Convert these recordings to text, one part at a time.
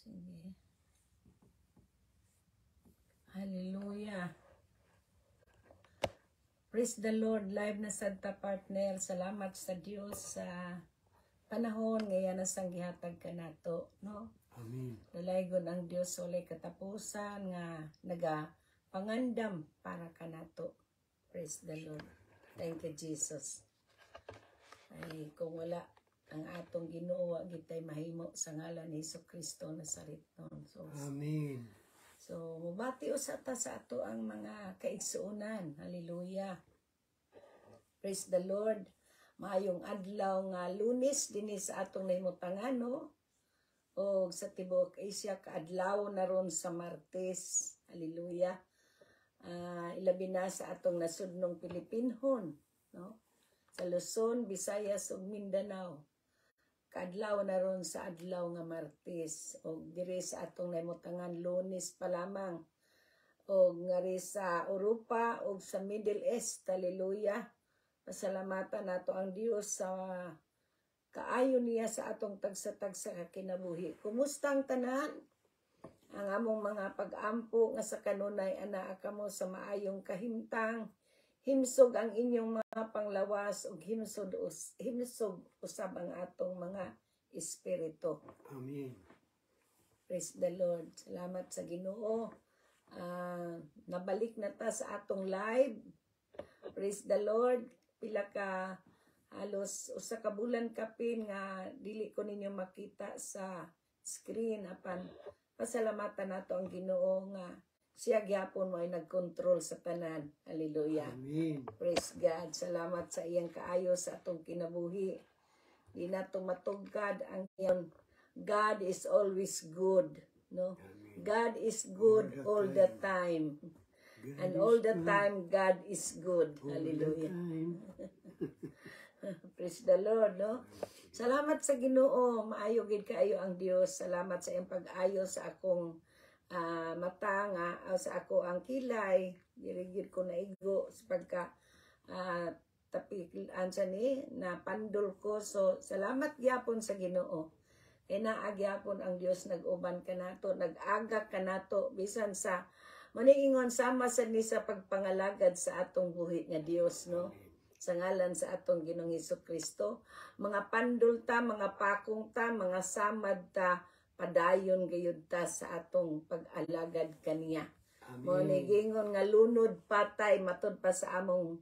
Sige. Hallelujah. Praise the Lord. Live na Santa Partner. Salamat sa Diyos sa panahon ngayon na sang gihatag ka nato, no? Amen. Dalaygon ang Diyos walay katapusan nga nagapangandam para ka nato. Praise the Lord. Thank you, Jesus. Ay, kung wala ang atong Ginoo, gitay mahimo sa ngalan ni Jesucristo Nazareton. So, Amen. so mubati usata sa ato ang mga kaigsuunan. Hallelujah. Praise the Lord. Maayong adlaw nga Lunes dinhi sa atong nahimutangan, no? O sa tibok Asia kaadlaw na ron sa Martes. Hallelujah. Ilabi na sa atong nasudnong Pilipinhon, no? Sa Luzon, Visayas ug Mindanao. Kaadlaw na ron sa adlaw nga Martes o diri sa atong nahimutangan Lunes pa lamang o ngari sa Europa o sa Middle East. Hallelujah. Pasalamatan nato ang Dios sa kaayo niya sa atong tagsa-tagsa ka kinabuhi. Kumusta ang tanan? Ang among mga pag-ampo nga sa kanunay anaa kamo sa maayong kahimtang. Himsog ang inyong mga panglawas ug himsog usab ang atong mga espiritu. Amen. Praise the Lord. Salamat sa Ginoo. Nabalik na ta sa atong live. Praise the Lord. Pila ka halos usa ka bulan kapin nga dili ko ninyo makita sa screen apan pasalamatan nato ang Ginoo nga siya gyapon mo ay nagkontrol sa tanan. Hallelujah. Amen. Praise God. Salamat sa iyang kaayo sa atong kinabuhi. Di nato matugkad ang iyang God is always good, no? Amen. God is good all the time. And all the time God is good. Hallelujah. Praise the Lord, no? Salamat sa Ginoo. Maayo gid kaayo ang Dios. Salamat sa iyang pag-ayo sa akong mata nga sa ako ang kilay. Dirigid ko na igo sa pagka tapikilan sa ni na pandol ko. So salamat gyapon sa Ginoo. Kay naagyapon ang Dios nag-uban kanato, nag-aga kanato bisan sa maniingon sama sa ni sa pagpangalagad sa atong buhi nga Dios, no? Sa ngalan sa atong Ginoong Jesucristo, mga pandol ta, mga pakong ta, mga samad ta, padayon gayud ta sa atong pag-alagad kaniya. Mo ni gingon nga lunod patay matud pa sa among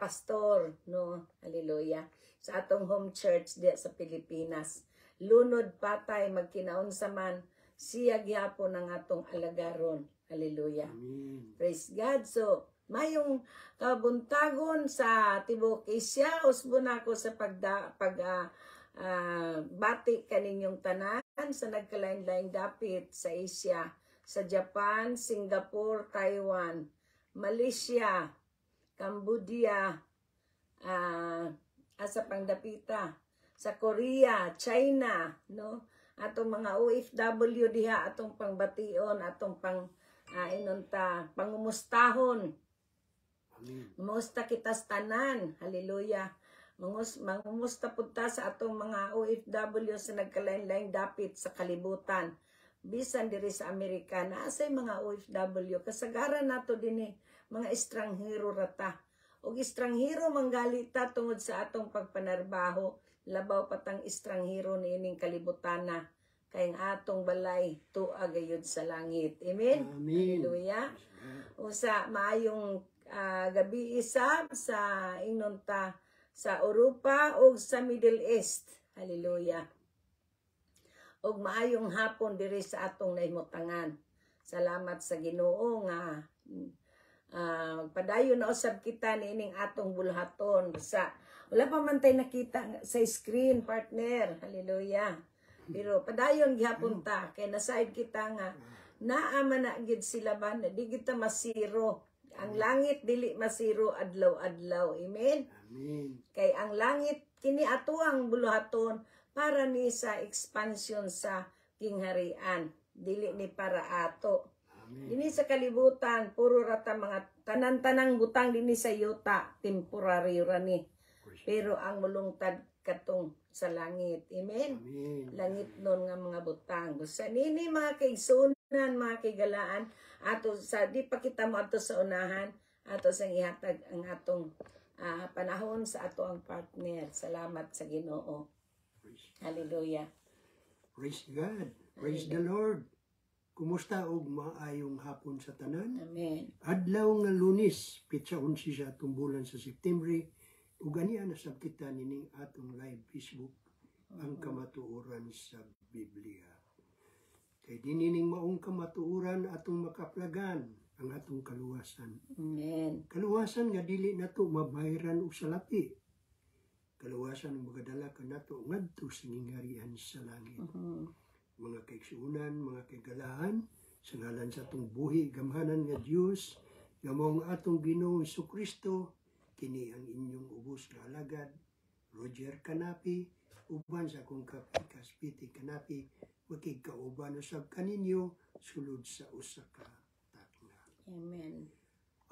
pastor, no? Hallelujah. Sa atong home church diya sa Pilipinas. Lunod patay magkinaunsa man siya gyapon ang atong alagaron. Hallelujah. Amen. Praise God. So, mayong kabuntagon sa tibok Asia, usbon ako sa bati kaninyong tanan sa nagkalain-laing dapit sa Asia, sa Japan, Singapore, Taiwan, Malaysia, Cambodia, asa pangdapita, sa Korea, China, no? Atong mga OFW diha atong pangbation, atong pangumustahon. Amen. Mumusta kita sa tanan. Hallelujah. Mangumusta punta sa atong mga OFW sa nagkalain-laing dapit sa kalibutan. Bisan diri sa Amerika, naasay mga OFW. Kasagaran nato din mga estranghero rata. O estranghero manggalita tungod sa atong pagpanarbaho. Labaw patang estranghero niining kalibutana. Kayang atong balay tuwa gayud sa langit. Amen? Amen. Hallelujah. Usa maayong gabi isab sa inunta sa Europa o sa Middle East. Hallelujah. Og maayong hapon diri sa atong nahimutangan. Salamat sa Ginoo nga padayon na usab kita niining atong bulhaton sa wala pa man tay nakita sa screen, partner. Hallelujah. Pero padayon gihapon ta kay nasaid kita nga naa man na gid sila ba di kita masiro. Ang langit dili masiro adlaw-adlaw. Amen. Amen. Kay ang langit kini atuang buluhaton para ni sa expansion sa kingharian. Dili ni para ato. Amen. Dini sa kalibutan puro rata mga tanan-tanang butang dinhi sa yuta temporary ra ni. Pero ang mulungtad katong sa langit. Amen. Amen. Langit nun nga mga butang. Sa nini mga kaigsunan, mga kaigalaan, ato sa di pa kita mo ato sa unahan, ato sa ihatag ang atong panahon sa ato ang partner. Salamat sa Ginoo. Hallelujah. Praise God. Praise the Lord. Kumusta og maayong hapon sa tanan? Amen. Adlaw nga Lunes, pitsa 11 sa atong bulan sa September, ug ganiya na sab kita nining atong live Facebook ang kamatuoran sa Biblia. Kay dinining maong kamatuoran atong makaplagan ang atong kaluwasan. Amen. Kaluwasan nga dili nato mabayran og salapi. Kaluwasan ang magadala kanato ngadto sa ngingarian sa langit. Mga kaigsuunan, mga kaigalahan, sa ngalan sa atong buhi, gamhanan nga Diyos, nga maong atong Ginoong Jesucristo, kini ang inyong ubos nga alagad, Roger Canapi, uban sa akong kapikas Piti Canapi, makigkauban usab kaninyo, sulod sa usa ka takna. Amen.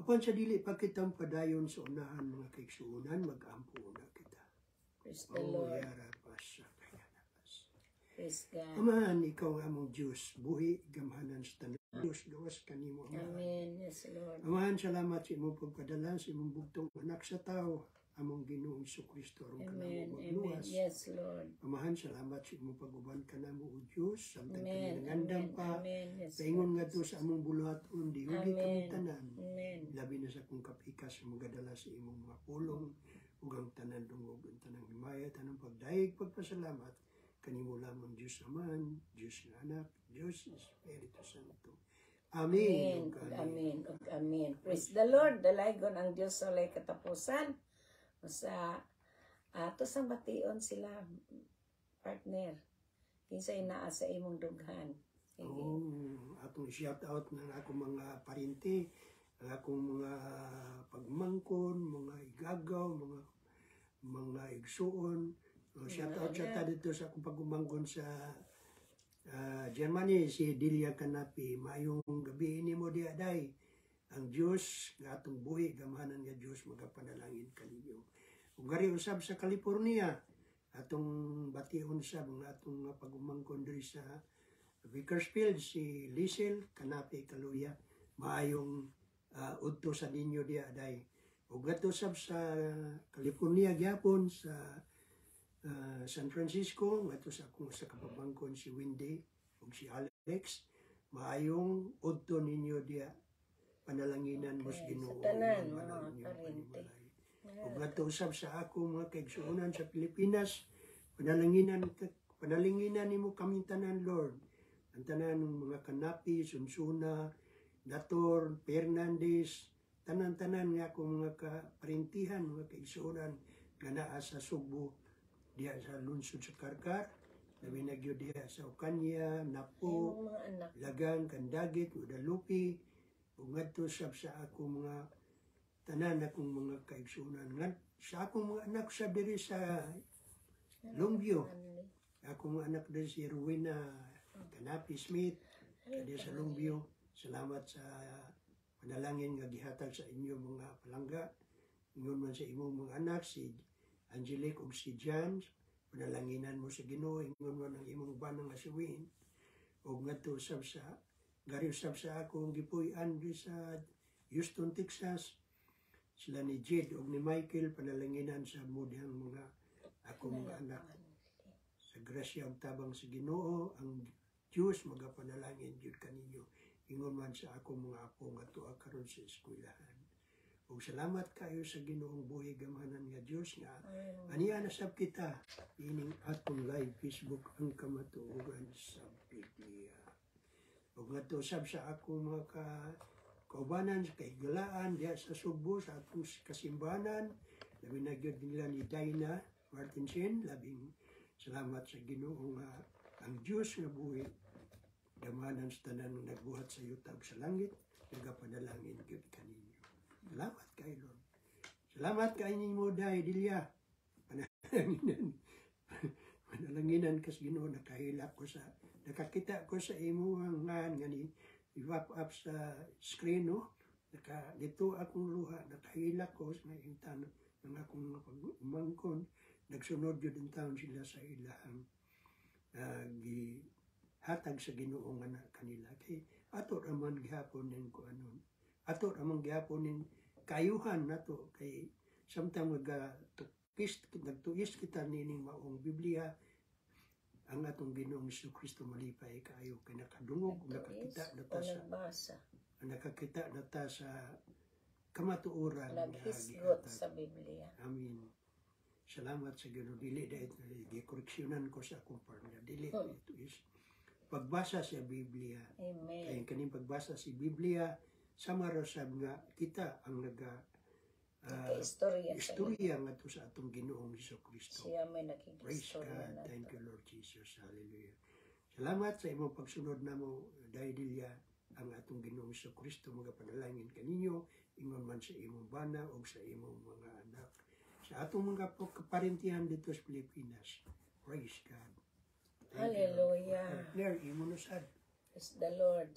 Apan sa dili pa kitang padayon sa unahan mga kaigsuunan, mag-ampo na kita. Praise the Lord. Yara pa sa kayanapas. Praise God. Amahan, ikaw ang among Diyos, buhi, gamhanan sa tanan. Diyos, gawas kanimo, Amahan. Amen. Yes, Lord. Amahan, salamat sa imong pagpadala, sa imong bugtong anak sa tao, among Ginoong Jesucristo, aron ka Amen. namo Amen. magluwas. Yes, Lord. Amahan, salamat sa imong pag-uban ka namo, O Diyos, samtang Amen. kami nangandam Amen. pa, Amen. Yes, paingon Lord. nga to sa among buluhaton, di huli Amen. kami tanan. Amen. Labi na sa kong kapikas, magadala sa imong mga pulong, ug ang tanan dungog, ang tanang himaya, tanang pagdaig, pagpasalamat, kanimo lamang Diyos Aman, Diyos nga Anak, Diyos Espiritu Santo. Amen. Amen. Amen. Amen. Praise the Lord. Dalaygon ang Diyos sa walay katapusan. Sa ato sa bation sila partner. Kinsay naa sa imong dughan. Atong shout out ng akong mga parinti, ang akong mga pagmangkon, mga igagaw, mga igsuon. Shout out sa ta dito sa akong pagmangkon sa Germany, si Delia Canapi. Maayong gabi ni mo diaday. Ang Diyos, nga atong buhi, gamhanan nga Diyos, magapanalangin kaninyo. Ug gari usab sa California, atong batiyon sab nga atong pagumangkon diri sa Bakersfield, si Liesel Canapi Kaluya, maayong udto sa ninyo diaday. Ug gadto sab sa California gyapon sa San Francisco, gadto sa akong sa kapamangkon si Wendy ug si Alex, maayong udto ninyo dia. Panalanginan mo sa Ginoo. Sa tanan, mga parinti. Ug ngadto usab sa ako mga kaigsuonan sa Pilipinas, panalinginan nimo kaming tanan, Lord. Ang tanan ng mga Canapi, Sunsuna, Dator, Fernandez, tanan-tanan nga akong mga kaparintihan, mga kaigsuonan nga naa sa Subo, diya sa lungsod sa Karkar, labi na gyud diya sa Okanya, Napo, Mga anak. Lagang, Candagit, Guadalupe, ug ngadto sab sa akong mga tanan akong mga kaigsuonan nga sa akong mga anak sa diri sa Longview. Akong mga anak diri si Rowena Canapi Smith diri sa Longview. Salamat sa panalangin nga gihatag sa inyo mga palangga. Ingon man sa imong mga anak si Angelique ug si Jan, panalanginan mo sa Ginoo. Ingon man ang imong banang nga si Wayne. Ug ngadto sab sa gari usab sa akong gipuy-an di sa Houston, Texas. Sila ni Jed ug ni Michael, panalanginan sa mudihang mga akong mga anak. Sa grasya ug tabang sa Ginoo, ang Diyos magapanalangin jud kaninyo. Ingon man sa akong mga apo nga tuwa karon sa eskwelahan. Ug salamat kayo sa Ginoong buhi gamhanan nga Diyos nga aniya na sab kita ining atong live Facebook ang kamatuoran sa Biblia. Ug ngadto sab sa akong mga kaubanan sa kaigalaan diya sa Subo sa atong kasimbanan, labi na gyud nila ni Dina Martinsen, labing salamat sa Ginoo nga ang Dios nga buhi gamanan sa tanan nga nagbuhat sa yuta ug sa langit, nagapanalangin gyud kaninyo. Salamat kay Lord. Salamat kay ninyo day Delia. Panalanginan kas Ginoo, nakahilak ko sa nakakita ko sa imo nga ni i-wrap up sa screen, no? Dito akong luha, nakahilak ko sa intan ng akong pag-umangkon. nagsunod yun ang taon sila sa ilahang gihatag sa Ginoo nga kanila. Kay ato raman gihapon ning kuanon. Ato raman gihapon ning kayuhan nato kay samtang nagtuis kita nining maong Biblia ang atong Ginoong Jesucristo malipay kaayo kay nakadungog nakakita na ta sa kamatuoran naghisgot sa Biblia. Amin. Salamat sa Ginoo. Dili dahil gikoreksyonan ko sa akong partner. Dili ito is pagbasa sa Biblia. Amen. Kaya kaning pagbasa sa Biblia sama ra sab nga kita ang istorya nga to sa atong Ginoong Jesucristo. Siya may Praise nakikistorya God. na Thank to. you, Lord Jesus. Hallelujah. Salamat sa imong pagsunod namo dahil ang atong Ginoong Jesucristo magapanalangin kaninyo ingon man sa imong bana o sa imong mga anak. Sa atong mga kaparintihan dito sa Pilipinas. Praise God. Hallelujah. Partner, imo na sad. Praise the Lord.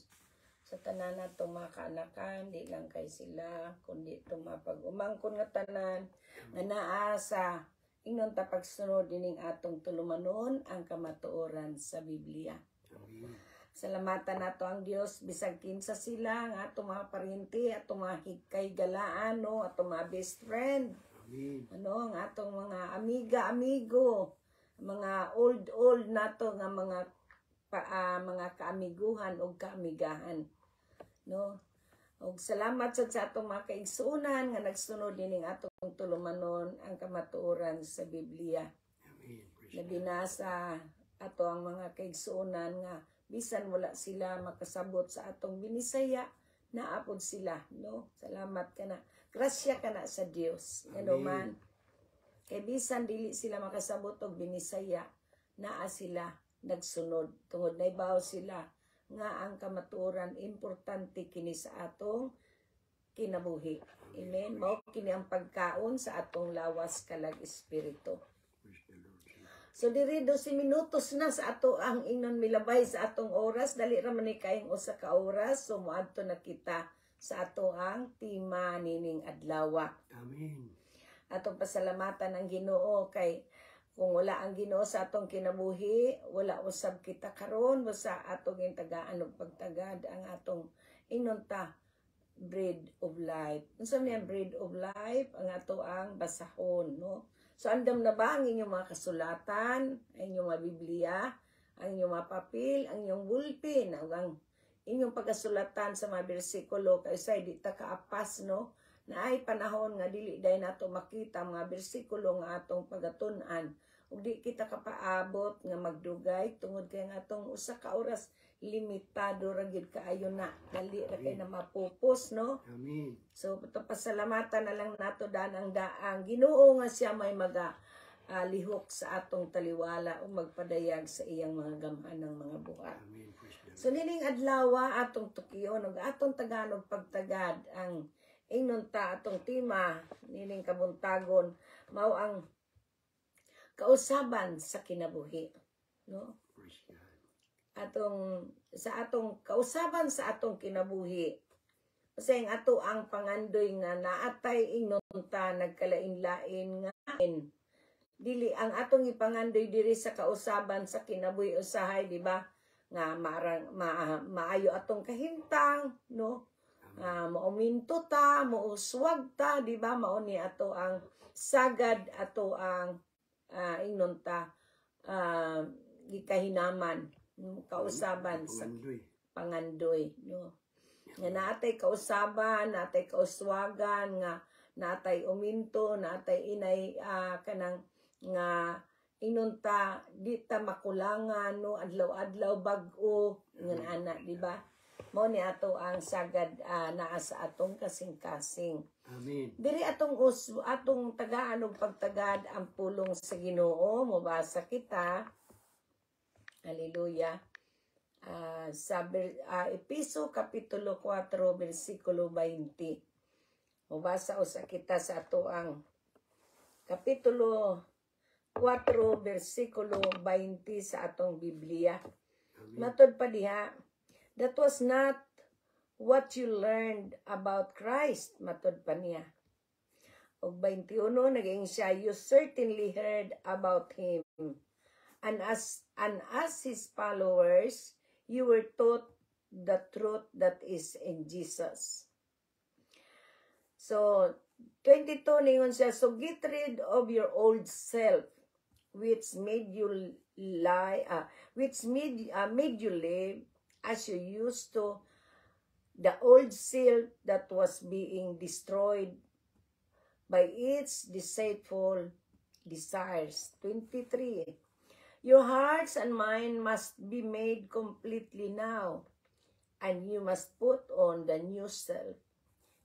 Sa tanan na tumakaanakan, di lang kay sila, kundi tumapag-umangkon nga tanan, nga naa sa ingnon ta pagsunod dining atong tulumanon ang kamatuoran sa Biblia. Amen. Salamatan nato ang Dios bisag kinsa sila nga atong mga parinti, atong mga higkay-galaan, no, atong mga best friend. Amen. Ano, ang atong mga amiga-amigo, mga old nato nga mga kaamiguhan o kaamigahan. No? Og salamat sa atong mga kaigsunan nga nagsunod dining atong tulumanon ang kamatuoran sa Biblia. Amen. Praise Na God. binasa ato ang mga kaigsunan nga bisan wala sila makasabot sa atong binisaya, naapod sila, no? Salamat ka na. Grasya ka na sa Dios. Ano man. Kay bisan dili sila makasabot og binisaya, naa sila nagsunod. Tungod na ibaw sila nga ang kamatuoran importante kini sa atong kinabuhi. Amen. Mao kini ang pagkaon sa atong lawas kalag espiritu. Praise the Lord. So diri 12 minutos na sa ato ang ingnon milabay sa atong oras, dali ra man ni kaing usa ka oras, so moadto na kita sa ato ang tema nining adlaw. Amen. Atong pasalamatan ang Ginoo kay kung wala ang Ginoo sa atong kinabuhi, wala usab kita karon sa atong intagaan og pagtagad ang atong ingnon ta bread of life. Unsa man ang bread of life? Ang ato ang basahon, no? So andam na ba ang inyong mga kasulatan, ang inyong mga Biblia, ang inyong mga papel, ang inyong bulpin, ang inyong pagkasulatan sa mga bersikulo kay say di ta kaapas, no? Na ay panahon nga dili day nato makita mga bersikulo nga atong pagatun-an ug di kita kapaabot nga magdugay tungod kay nga atong usa ka oras limitado ra gid kaayo na dali ra kay na mapupos, no? Amen. So pasalamatan na lang nato danang daang Ginoo nga siya may lihok sa atong taliwala o magpadayag sa iyang mga gamhanang mga buhat. Amen. Praise the Lord. So nining adlaw atong tukiyon ug atong Tagalog pagtagad ang ingnon ta atong tema nining kabuntagon mao ang kausaban sa kinabuhi, no? Praise God. Atong kausaban sa atong kinabuhi. Kasi ang ato ang pangandoy nga naatay ingnon ta nagkalain-lain nga dili ang atong ipangandoy diri sa kausaban sa kinabuhi usahay, di ba? Nga maayo atong kahintang, no? Mauminto ta, mauswag ta, di ba? Mao ni ato ang sagad, ato ang ingnon ta gikahinaman, kausaban sa pangandoy, no? Nga natay kausaban, natay kauswagan, nga natay uminto, natay inay kanang nga ingnon ta di ta makulangan, no? Adlaw-adlaw bag-o ngan ana, di ba? Mao ni ato ang sagad naa sa atong kasing-kasing. Amen. Diri atong tagaan og pagtagad ang pulong sa Ginoo, mobasa kita. Hallelujah. Sa Episo kapitulo 4 bersikulo 20. Mobasa usa kita sa ato ang kapitulo 4 bersikulo 20 sa atong Biblia. Matod pa diha, that was not what you learned about Christ, matod pa niya. Og 21, naging siya, you certainly heard about him. And as his followers, you were taught the truth that is in Jesus. So, 22, ningon siya, so get rid of your old self, which made you made you live as you used to, the old self that was being destroyed by its deceitful desires. 23. Your hearts and mind must be made completely now, and you must put on the new self,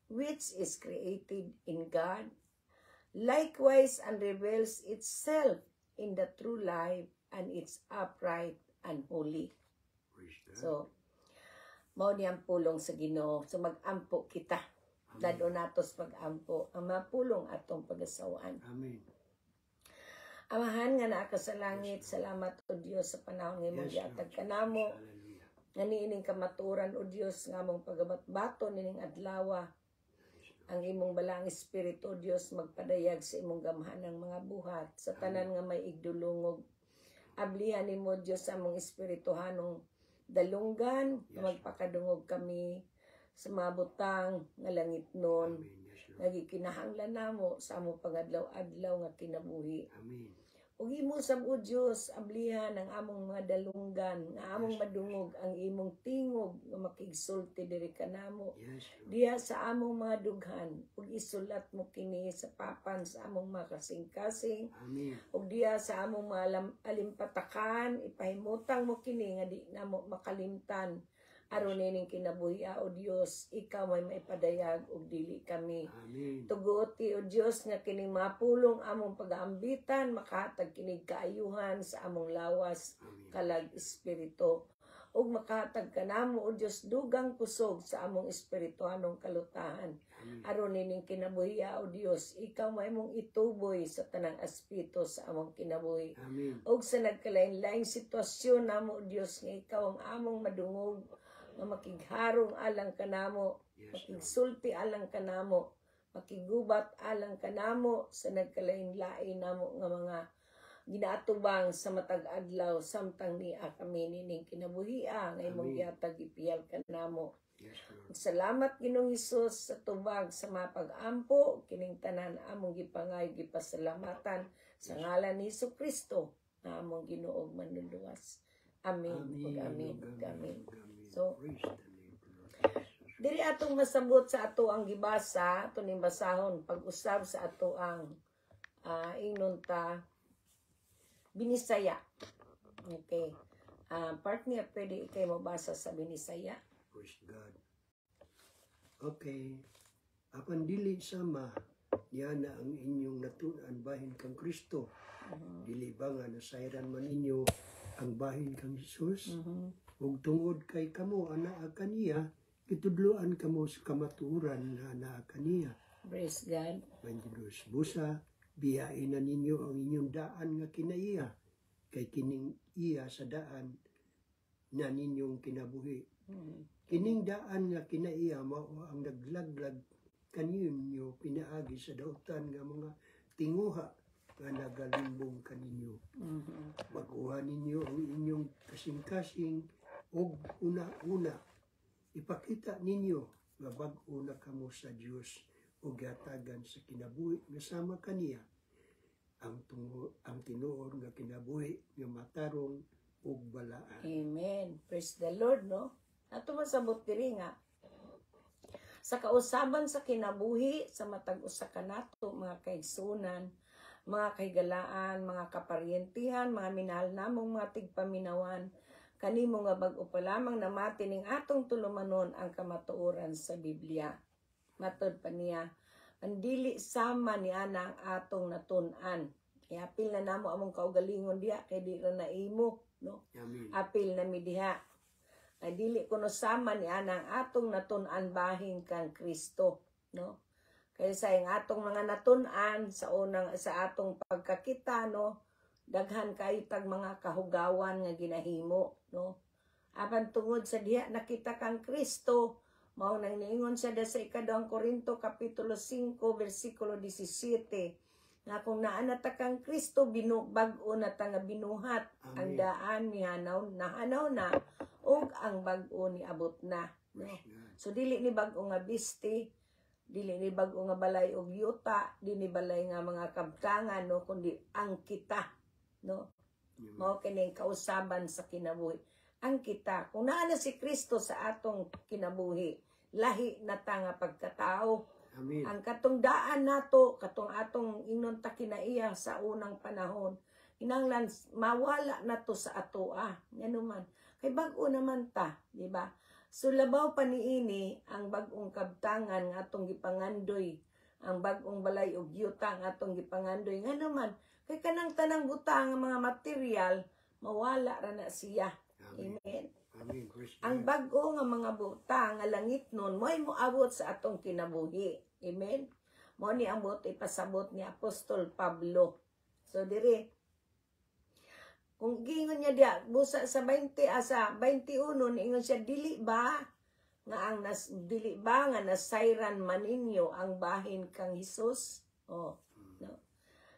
which is created in God, likewise and reveals itself in the true life, and it's upright and holy. So, mao ni ang pulong sa Ginoo. So mag-ampo kita. Dado natos pag-ampo ang mapulong atong pag-asawaan. Amen. Amahan nga naa ka sa langit, salamat o Dios sa panahon nga imong gihatag kanamo. Nga niining kamaturan o Dios nga among pagabat-bato nining adlaw. Ang imong balang espiritu o Dios magpadayag sa imong gamhanang mga buhat sa tanan nga may igdulungog. Ablihan nimo Dios sa among espirituhanong dalunggan nga magpakadungog kami sa mga butang nga langit nun. Nagikinahanglan namo sa among pangadlaw-adlaw nga kinabuhi. Amen. Ug imo sab o Dios ablihan ang among mga dalunggan nga among madungog ang imong tingog nga makigsulti diri kanamo. Diha sa among mga dughan ug isulat mo kini sa papan sa among mga kasing-kasing. Amen. Ug diha sa among mga alimpatakan ipahimutang mo kini nga di namo makalimtan. Aron nining kinabuhi o Dios, ikaw may maipadayag ug dili kami. Amen. Tuguti o Dios nga kining mapulong among pag-aambitan, makahatag kining kaayuhan sa among lawas, kalag espiritu. Ug makahatag kanamo o Dios dugang kusog sa among espirituhanong kalutahan. Aron nining kinabuhi o Dios, ikaw may mong ituboy sa tanang aspeto sa among kinabuhi. Amen. Ug sa nagkalain-laing sitwasyon namo o Dios nga ikaw ang among madungog, nga makigharong alang kanamo, makigsulti alang kanamo, makigubat alang kanamo sa nagkalain-lain namo nga mga ginaatubang sa matag adlaw samtang niya kami nining kinabuhia nga imong gihatag ipiyal kanamo. Salamat Ginoong Hesus sa tubag sa mapag-ampo kining tanan among gipangay gipasalamatan sa ngalan ni Jesucristo na among Ginoo manluluwas. Amen. Amen. Amen. So, diri atong masabot sa ato ang gibasa, ato ning basahon pag-usab sa ato ang inunta Binisaya. Okay. Part niya pwede ikay mabasa sa Binisaya. Praise God. Okay. Apan dili sama niya na ang inyong natunan bahin kang Kristo. Dili ba nga nasayran man ninyo ang bahin kang Jesus? Ug tungod kay kamo anaa kaniya, kitudloan kamo sa kamaturan na anaa kaniya. Praise God. Mandilos busa, biyain na ninyo ang inyong daan nga kinaiya, kay kining iya sa daan na ninyong kinabuhi. Kining daan nga kinaiya mao ang naglaglag kaninyo pinaagi sa dautan nga mga tinguha nga nagalimbong kaninyo. Pag-uha ninyo ang inyong kasing-kasing o una-una, ipakita ninyo nga bag-o na kamo sa Dios o gatagan sa kinabuhi nga sama kaniya ang tinuod nga kinabuhi nga matarong ug balaan. Amen. Praise the Lord, no? Ato masabot diri nga sa kausaban sa kinabuhi sa matag usa kanato mga kaigsunan, mga kaigalaan, mga kaparyentihan, mga minahal namong mga tigpaminawan, kanimo nga bag-o pa lamang namati ning atong tulumanon ang kamatuoran sa Biblia. Matod pa niya, ang dili sama niya na ang atong natun-an. Apil na namo among kaugalingon diha kay di ra naimo, no? Amen. Apil na mi diha. Ay dili kuno sama niya na ang atong natun-an bahin kang Kristo, no? Kaya sa ang atong mga natun-an sa unang sa atong pagkakita, no? Daghan kay tag mga kahugawan nga ginahimo, no? Apan tungod sa diha nakita kang Kristo, Mao nang niingon siya sa ika-2 Korinto kapitulo 5 bersikulo 17 nga kung naa na ta kang Kristo bag-o na ta nga binuhat. Amen. Ang daan nahanaw na ug ang bag-o ni abot na, no? So dili ni bag-o nga bisti, dili ni bag-o nga balay og yuta, dili ni balay nga mga kabtangan, no, kundi ang kita, no? Mao kining kausaban sa kinabuhi. Ang kita, kung naa na si Kristo sa atong kinabuhi, lahi na ta nga pagkatao. Amen. Ang katong daan nato, katong atong ingnon ta kinaiya sa unang panahon, kinahanglan mawala na to sa atoa. Ngano man, kay bag-o naman ta, di ba? So labaw pa niini ang bag-ong kabtangan nga atong gipangandoy, ang bag-ong balay ug yuta nga atong gipangandoy. Ngano man, kay kanang tanang butang nga mga material mawala ra na siya. Amen. Amen. Amen. Ang bag-o nga mga butang nga langit nun mo'y moabot sa atong kinabuhi. Amen. Mo ni ang buot ipasabot ni Apostol Pablo. So diri kung gingon niya dia busa sa 20 sa 21 niingon siya dili ba nga nasayran man ninyo ang bahin kang Hesus? Oh, no.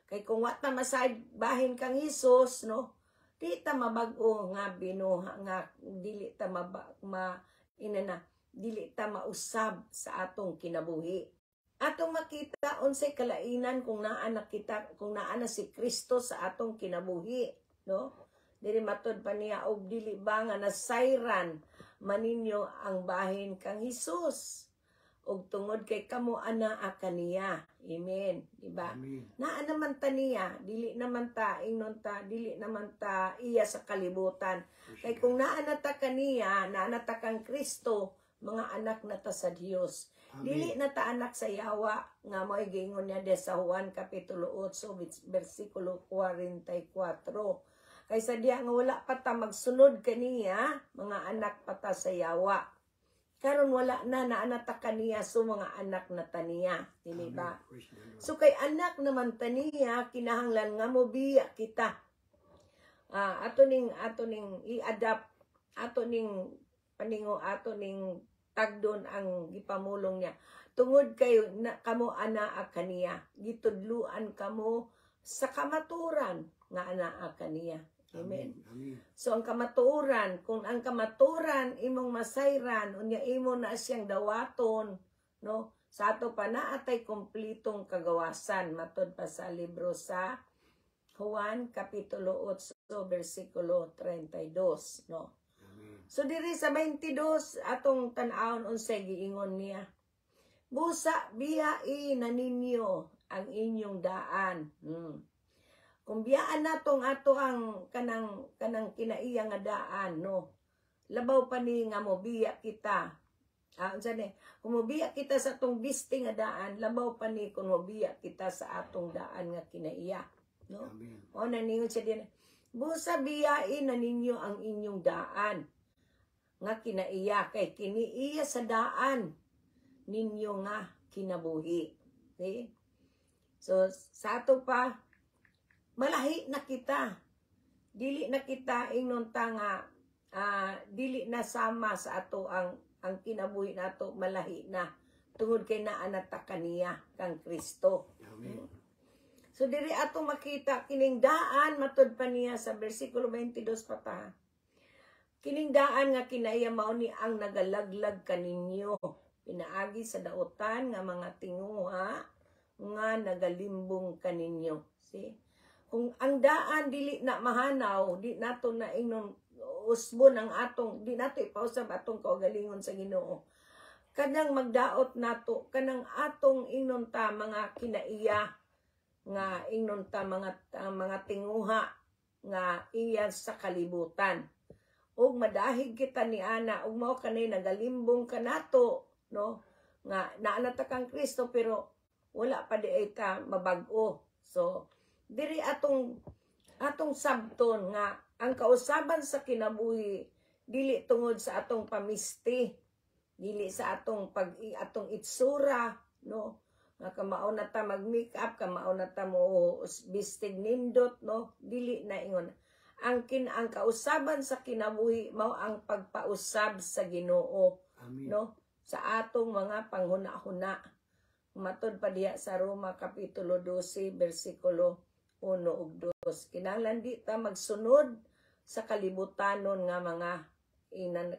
Kay kung wa ta masay bahin kang Hesus, no? Di ta mabag-o nga binuha nga dili ta dili ta mausab sa atong kinabuhi. Atong makita unsay kalainan kung naa na si Kristo sa atong kinabuhi, no? Dili matud pa niya og dili ba nga nasayran maninyo ang bahin kang Hesus og tungod kay kamo anaa kaniya. Amen, di ba? Naa naman ta niya, dili naman ta ingnon ta, dili naman ta iya sa kalibutan. Kay kung naa na ta kaniya, naa na ta kang Kristo, mga anak na ta sa Dios. Dili na ta anak sa yawa nga mo'y gingon niya sa Juan kapitulo 8 bersikulo 44. Kaysa diya nga wala pa ta magsunod kaniya, mga anak pa ta sa yawa. Karon wala na naanata kaniya, so mga anak na taniya, dili ba? So kay anak naman taniya, kinahanglan nga mo biya kita. Ato ning i-adapt, ato ning tagdon ang gipamulong niya. Tungod kayo na kamo anaa kaniya, gitudluan kamo sa kamaturan nga anaa kaniya. Amen. Amen. So ang kamaturan, kung ang kamaturan imong masayran, unya imo na siyang dawaton, no? Sa ato pa naatay kumplitong kagawasan matud pa sa libro sa Juan kapitulo 8 bersikulo 32, no? Amen. So diri sa 22 atong tan-awon unsay giingon niya. Busa biyai na ninyo ang inyong daan. Kung biyaan natong ato ang kanang kinaiya nga daan, no? Labaw pa ni nga mo biya kita. Kung mo biya kita sa atong bisti nga daan, labaw pa ni kung mo biya kita sa atong daan nga kinaiya, no? Amen. O naningon siya din, busa biyain na ninyo ang inyong daan nga kinaiya, kay kiniiya sa daan ninyo nga kinabuhi. Okay? So sa ato pa malahi na kita. Dili na kita ingnon ta nga dili na sama sa ato ang kinabuhi nato, malahi na tungod kay naa na ta kaniya kang Kristo. Amen. So diri ato makita kining daan matud pa niya sa bersikulo 22 pa ta. Kining daan nga kinaiya mao ni ang nagalaglag kaninyo pinaagi sa daotan nga mga tinguha nga nagalimbong kaninyo. See? Kung ang daan dili na mahanaw, di nato na ingnon usbon ang atong, di nato ipausab atong kaugalingon sa Ginoo. Kanang magdaot nato, kanang atong ingnon ta mga kinaiya nga ingnon ta mga tinguha nga iya sa kalibutan. Ug madahig kita ni ana, ug mao kanay nagalimbong kanato, no? Nga naa ta kang Kristo pero wala pa di ay ta mabag-o. So diri atong sabton nga ang kausaban sa kinabuhi dili tungod sa atong pamisti, dili sa atong atong itsura, no? Nga kamao na ta mag-make up, kamao na ta mo bistig nindot, no? Dili na ingon. Ang kausaban sa kinabuhi mao ang pagpausab sa Ginoo. Amen. No? sa atong mga panghuna-huna. Matod pa diya sa Roma Kapitulo 12, versikulo 1 ug 2. Kinahanglan di ta magsunod sa kalibutanon nga mga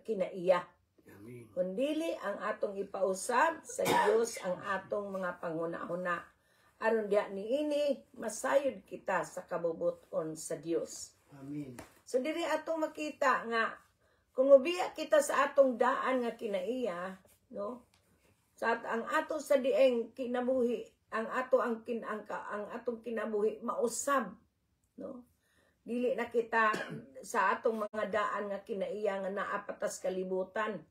kinaiya. Amen. Kundili ang atong ipausab sa Dios ang atong mga panghuna-huna. Aron diya niini masayod kita sa kabubuton sa Dios. Amen. So diri atong makita nga kung mubiya kita sa atong daan nga kinaiya, no? Sa ang ato sa dieng kinabuhi, ang atong kinabuhi mausab, no? Dili na kita sa atong mga daan nga kinaiya nga naa patas kalibutan.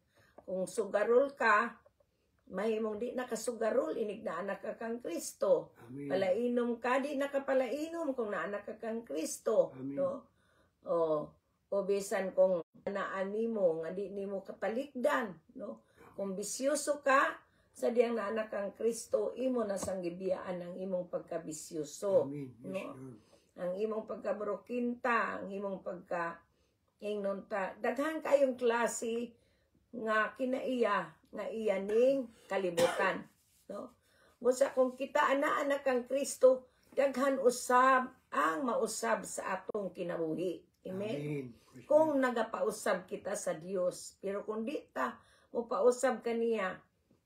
Kung sugarol ka, mahimong di nakasugarol, inig na anak ka kang Kristo. Amen. Palainom ka, di nakapalainom kung naanak ka kang Kristo. Amen. No? O bisan kung naan nimo, nga di nimo katalikdan. No? Kung bisyoso ka, sa diyang naanak kang Kristo, imo na sang gibiyaan ang imong pagkabisyoso. Amen. Yes, No? Lord. Ang imong pagkaburukinta, ang imong pagka-ingnonta. Daghan kayong klase nga kinaiya nga iyaning kalibutan, no? Musa kung kita anak kang Kristo, daghan usab ang mausab sa atong kinabuhi. Amen. Amen. Kung nagapausab kita sa Dios, pero kung di ta mo pausab kaniya,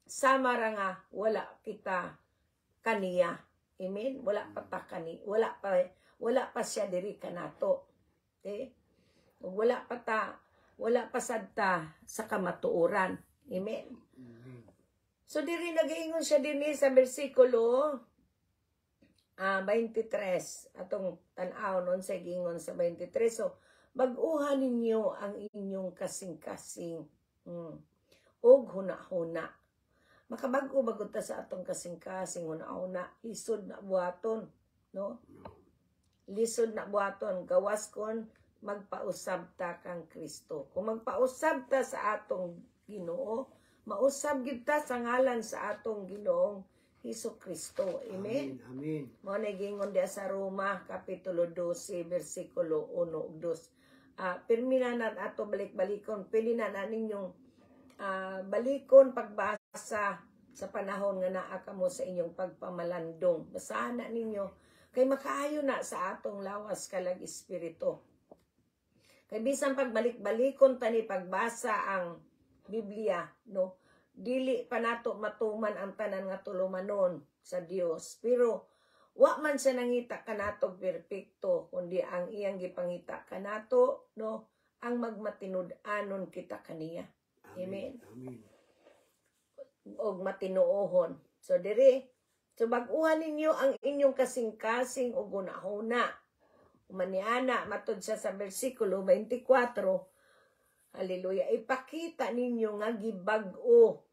sama ra nga wala kita kaniya. Amen. Wala pa siya diri kanato. Okay? Wala pa sadta sa kamatuoran. Amen. Amen. So diri nagaingon siya dinhi sa bersikulo 23. Atong tan-aw sa gingon sa 23. So bag-uhan ninyo ang inyong kasing-kasing. Og huna-huna. Makabag-o bagod ta sa atong kasing-kasing huna-huna, lisod na buhaton, no? Lisod na buhaton, gawas kon magpausab ta kang Kristo. Kung magpausab ta sa atong Ginoo, mausab gid ta sa ngalan sa atong Ginoong Hesukristo. Amen. Amen. Mo na gingon dia sa Roma Kapitulo 12 versikulo 1 ug 2. Pirmi na ato balik-balikon, pili na ninyong balikon pagbasa sa panahon nga naa kamo sa inyong pagpamalandong. Basahan na ninyo kay makaayo na sa atong lawas kalag espiritu. Kay bisan pagbalik-balikon tani pagbasa ang Biblia, no? Dili pa nato matuman ang tanan nga tulumanon sa Dios. Pero wa man siya nangita kanato perpekto, kundi ang iyang gipangita kanato, no? Ang magmatinud-anon kita kaniya. Amen. Amen. Og matinuohon. So diri, so bag-uhan ninyo ang inyong kasing-kasing ug hunahuna. Maniana, matod siya sa versikulo 24, hallelujah, ipakita ninyo nga gibag-o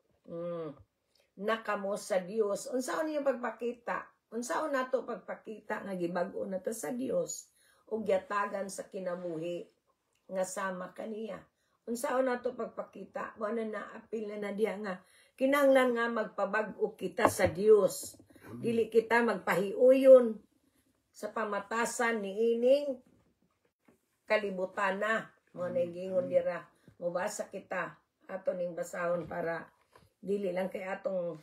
nakamo sa Dios. Unsaon ninyo pagpakita? Unsaon nato pagpakita nga gibag-o na to sa Dios ug yatagan sa kinabuhi nga sama kaniya? Unsaon nato pagpakita? Mo na apil na diya nga kinahanglan nga magpabag-o kita sa Dios. Dili kita magpahiuyon sa pamatasan ni ining kalibutan na. Mo nagingon dira. Mubasa kita ato ning basahon para dili lang kay atong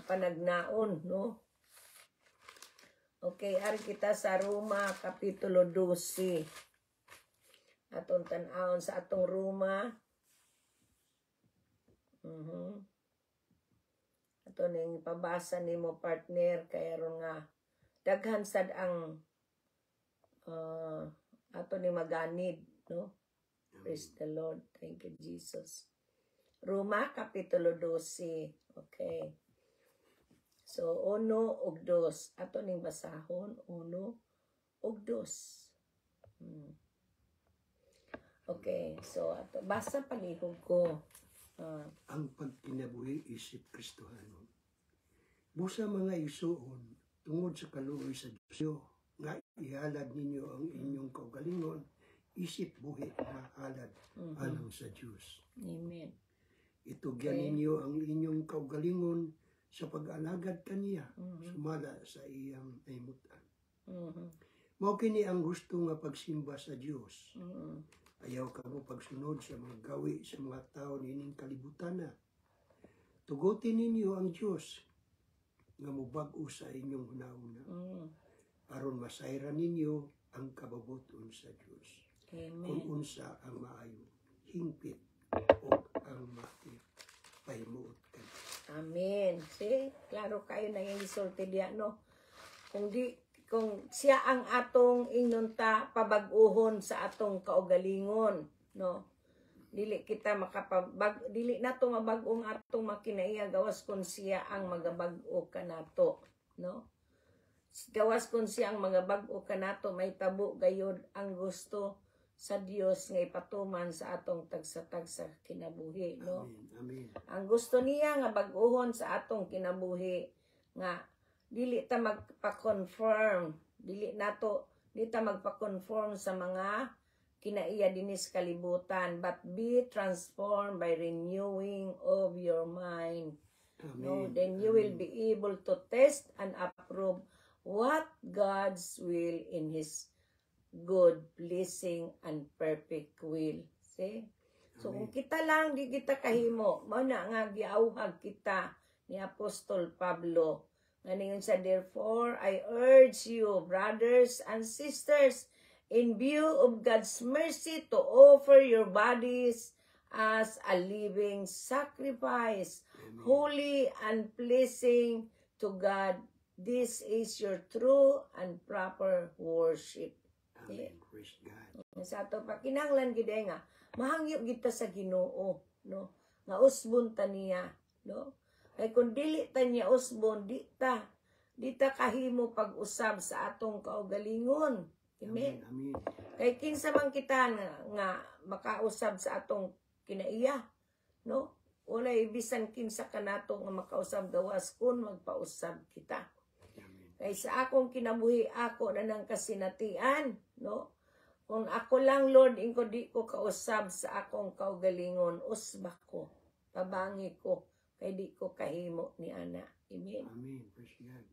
panagnaon, no? Okay, ari kita sa Roma Kapitulo 12. Atong tan-awon sa atong Roma. Ato ning pabasa nimo partner kay aron nga daghan sad ang ato ni maganid, no? Praise the Lord. Thank you, Jesus. Roma Kapitulo 12. Okay. So, 1 ug 2. Ato ning basahon, 1 ug 2. Okay. So, ato basa palihog ko. Ang pagkinabuhi isip Kristohanon. Busa mga isuon, tungod sa kaluoy sa Diyos, nga ihalad ninyo ang inyong kaugalingon, isip buhi na halad alang sa Diyos. Amen. Itugyan ninyo ang inyong kaugalingon sa pag-alagad kaniya, sumala sa iyang naimutan. Mao kini ang gusto nga pagsimba sa Diyos. Ayaw ka mo pagsunod sa mga gawi sa mga tao nining kalibutan na. tugutin ninyo ang Dios nga mubag-o sa inyong hunahuna aron masayran ninyo ang kababuton sa Dios. Kung Amen. unsa ang maayo hingpit o ang makit pahimuot kanila. Amen. See? Klaro kayo na yung isulti diya, no? Kung siya ang atong inunta pabag-uhon sa atong kaugalingon, no? Dili na to mabag-ong atong makinaiya gawas kung siya ang magabag-o kanato, no? Gawas kung siya ang magabag-o kanato, may tabo gayud ang gusto sa Dios nga ipatuman sa atong tagsa-tagsa kinabuhi, no? Amen. Amen. Ang gusto niya nga bag-ohon sa atong kinabuhi nga dili ta magpa-confirm, dili ta magpa-conform sa mga kinaiya dinis kalibutan, but be transformed by renewing of your mind. Amen. No, then you will be able to test and approve what God's will in His good, pleasing, and perfect will. See? So kung kita lang, di kita kahimo, mao na nga giauhag kita ni Apostol Pablo. Ngayon sa, therefore, I urge you, brothers and sisters, in view of God's mercy, to offer your bodies as a living sacrifice, holy and pleasing to God. This is your true and proper worship. Amen. Praise God. Sa ato pa kinahanglan gid nga mahangyo kita sa Ginoo, no? Nga usbon ta niya, no? Kay kun dili ta niya usbon, di ta kahimo pag-usab sa atong kaugalingon. Amen. Amen. Kay kinsa man kita nga makausab sa atong kinaiya, no? Walay bisan kinsa kanato nga makausab gawas kun magpausab kita. Kay sa akong kinabuhi ako na ng kasinatian, no? Kung ako lang, Lord, ingko di ko kausab sa akong kaugalingon, usba ko, pabangi ko, kay di ko kahimo ni ana. Amen. Amen. Praise God.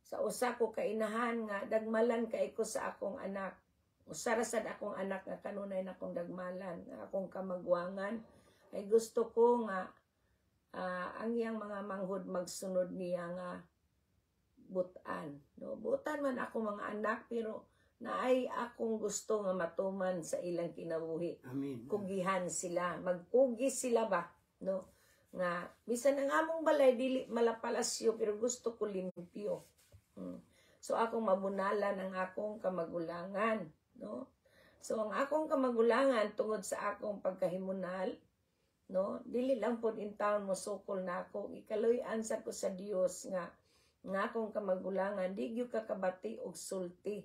Sa usa ko kainahan nga dagmalan kay ko sa akong anak. Usara sad akong anak nga kanunay na akong dagmalan, nga akong kamagwangan. Ay gusto ko nga ang iyang mga manghud magsunod niya nga butan. No? Butan man ako mga anak, pero naay akong gusto nga matuman sa ilang kinabuhi. Amen. Kugihan sila, magkugi sila ba? No? Nga, bisan ang among balay, dili malapalasyo, pero gusto ko limpyo. So akong mabunalan ang akong kamagulangan, no? So ang akong kamagulangan tungod sa akong pagkahimunal, no? Dili lang pod in town mo sukol na ako, ikaloy-an sa ko sa Dios nga akong kamagulangan di gyud kakabati og sulti.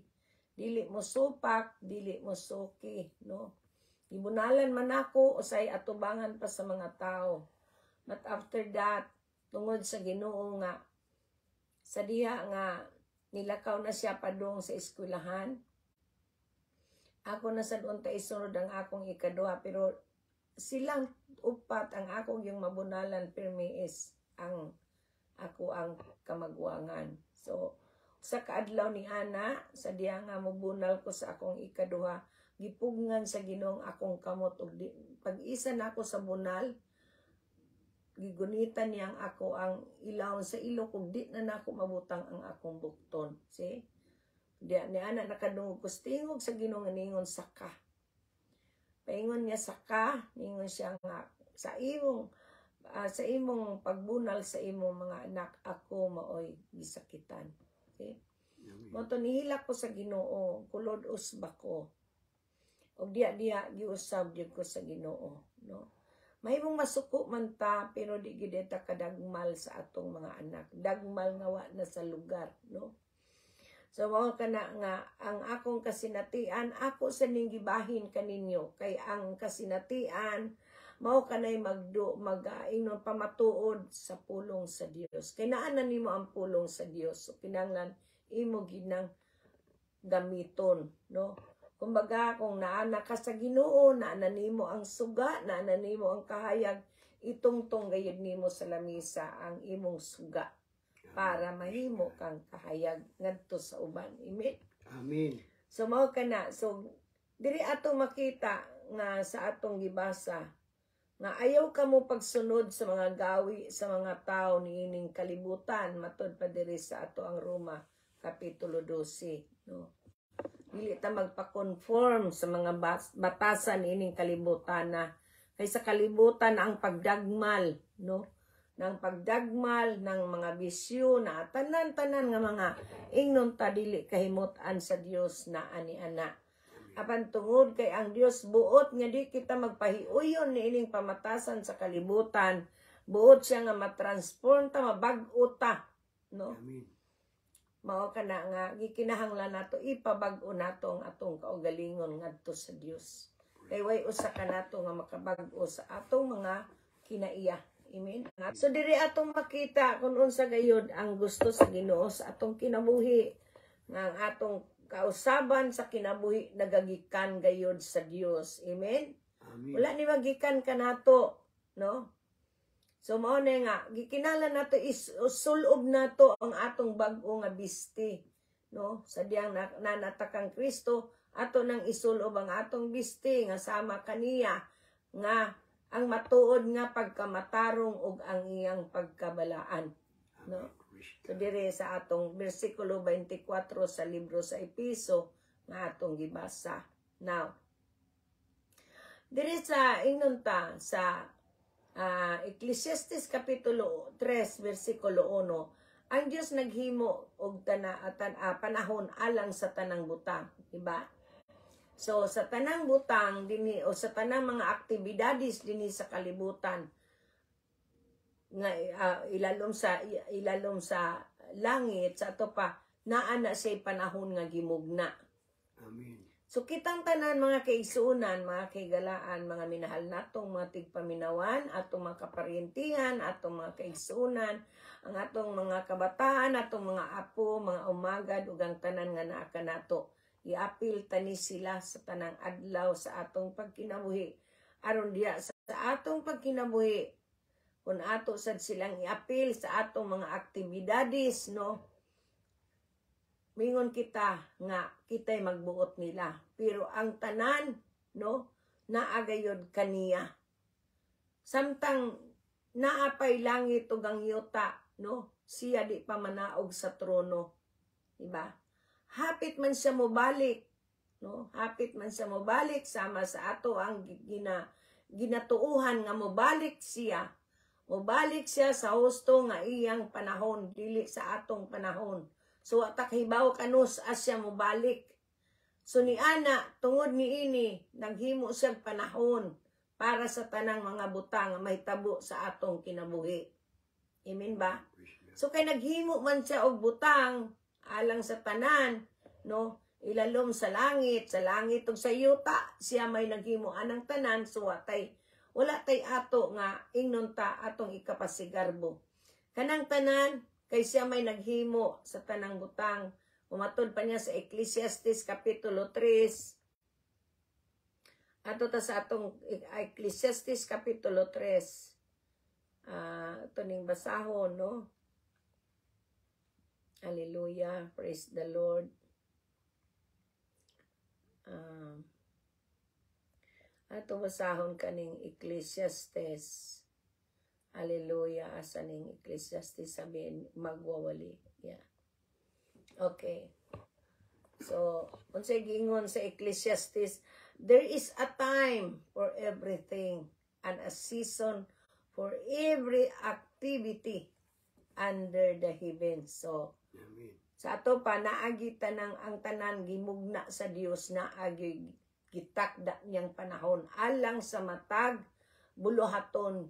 Dili mo supak, dili mo suki, no? Ibunalan man ako usay atubangan pa sa mga tao. But after that, tungod sa Ginoo nga sa diha nga nilakaw na siya padung sa eskwelahan. Ako na sa doon isunod ang akong ikaduha, pero silang upat ang akong yung mabunalan pirmi is ako ang kamagwangan. So sa kaadlaw ni ana, sa diha nga mabunal ko sa akong ikaduha, gipugngan sa Ginoong akong kamot ug pag-isa na ako sa bunal, gigunitan niyang ako ang ilawon sa ilo kung di na nako mabutang ang akong bukton. See? Di ni ana nakadungog ko tingog sa Ginoo nga ningon saka. Paingon niya saka, ningon siya nga sa imong pagbunal sa imong mga anak ako maoy gisakitan. See? Mo to nihilak ko sa Ginoo, kulod usba ko. Og diya giusab jud ko sa Ginoo, no? Mahimong masuko man ta, pero di gid ta kadagmal sa atong mga anak. Dagmal nga wa na sa lugar, no? So mao kana nga ang akong kasinatian, ako sa ning gibahin kaninyo, kay ang kasinatian mao kanay mag-ingnon pamatuod sa pulong sa Dios. Kay naa na nimo ang pulong sa Dios. So kinahanglan imo ginang gamiton, no? Kumbaga, kung naana ka sa Ginoo, naana nimo ang suga, naana nimo ang kahayag, itungtong gayud nimo sa lamisa ang imong suga para mahimo kang kahayag ngadto sa uban. Amen. Amen. So mao kana. So diri ato makita nga sa atong gibasa nga ayaw ka mo pagsunod sa mga gawi sa mga tao niining kalibutan matud pa diri sa ato ang Roma kapitulo 12, no. Dili ta magpa-conform sa mga batasan ining kalibutan na kay sa kalibutan ang pagdagmal, no, ng pagdagmal ng mga bisyo na tanan-tanan nga mga ingnon ta dili kahimot-an sa Dios na ani ana. Apan tungod kay ang Dios buot nga di kita magpahiuyon niining pamatasan sa kalibutan, buot siya nga matransform ta, mabag-o ta, no. Amen. Mao kana nga gikinahanglan nato ipabag-o nato ang atong kaugalingon ngadto sa Dios. Kay way usa ka nato nga makabag-o sa atong mga kinaiya. Amen. So diri atong makita kung unsa gayud ang gusto sa Ginoo sa atong kinabuhi, nga ang atong kausaban sa kinabuhi nagagikan gayud sa Dios. Amen. Amen. Wala ni magikan kanato, no? So mao na nga gikinahanglan nato isulob nato ang atong bag-o nga bisti, no? Sa diyang nanatakang Kristo ato nang isulob ang atong bisti nga sama kaniya nga ang matuod nga pagkamatarong ug ang iyang pagkabalaan, no? So dire sa atong bersikulo 24 sa libro sa Episo nga atong gibasa. Now, dire sa inunta sa Ecclesiastes kapitulo 3 versikulo 1, ang Dios naghimo og panahon alang sa tanang butang, diba? So sa tanang butang dinhi o sa tanang mga aktibidades dinhi sa kalibutan nga ilalom sa langit sa ato pa naa na say panahon nga gimugna. Amen. So kitang tanan mga kaigsuunan, mga kaigalaan, mga minahal natong mga tigpaminawan, atong mga kaparyentihan, atong mga kaigsuunan, ang atong mga kabataan, atong mga apo, mga umagad, ug ang tanan nga naa kanato. Iapil tani sila sa tanang adlaw sa atong pagkinabuhi. Aron diya sa atong pagkinabuhi, kung ato sad silang iapil sa atong mga aktibidades, no? Mingon kita nga kita'y magbuot nila. Pero ang tanan, no, naagayod kaniya. Samtang naapay langit ug ang yuta, no, siya di pa manaog sa trono. Diba? Hapit man siya mobalik, no? Hapit man siya mobalik sama sa ato ang ginatuuhan nga mobalik siya. Mobalik siya sa husto nga iyang panahon, dili sa atong panahon. So takhibaw kanus asya mo balik. So ni ana tungod ni ini naghimo siya panahon para sa tanang mga butang may tabo sa atong kinabuhi. Amen ba? So kay naghimo man siya og butang alang sa tanan, no? Ilalom sa langit ug sa yuta siya may naghimo anang tanan, so wala tay ato nga ingnon ta atong ikapasigarbo. Kanang tanan kay siya may naghimo sa tanang butang. Umatod pa niya sa Ecclesiastes kapitulo 3. Ato ta sa atong Ecclesiastes kapitulo 3. Ito ning basahon, no? Hallelujah. Praise the Lord. Ato basahon kaning Ecclesiastes. Hallelujah. Asa ning Ecclesiastes sabihin magwawali. Yeah. Okay. So, unsay giingon sa Ecclesiastes, there is a time for everything and a season for every activity under the heavens. So, Amen. sa ato pa naagi tanang ang tanan gimugna sa Dios na agi gitakda niyang panahon alang sa matag buluhaton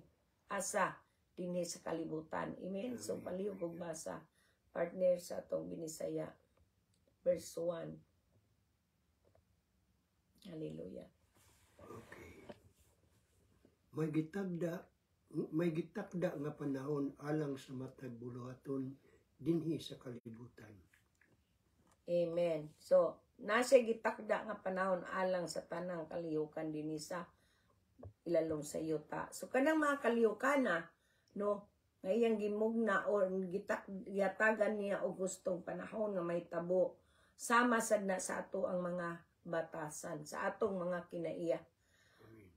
asa dinhi sa kalibutan. Amen. So palihog og basa partner sa atong binisaya verse 1. Hallelujah. Okay. May gitakda nga panahon alang sa matag buluhaton dinhi sa kalibutan. Amen. So nasa gitakda nga panahon alang sa tanang kalihukan dinhi sa ilalom sa yuta. So kanang mga kalihukana, no, nga iyang gimugna o giyatagan niya og gustong panahon nga may tabo sama sad na sa ato ang mga batasan, sa atong mga kinaiya.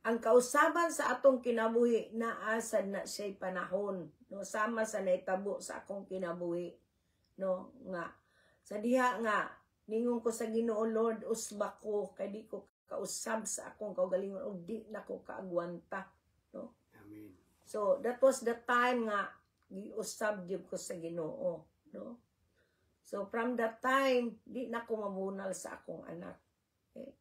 ang kausaban sa atong kinabuhi naasad na siya'y panahon, no, sama sa naitabo sa akong kinabuhi, no, nga sa diha nga ningon ko sa Ginoo, Lord, usba ko kay di ko kausab sa akong kaugalingon og di na ko kaagwanta, no. Amen. So that was the time nga giusab gyud ko sa Ginoo, no. So from that time di na ko mabunal sa akong anak. Okay?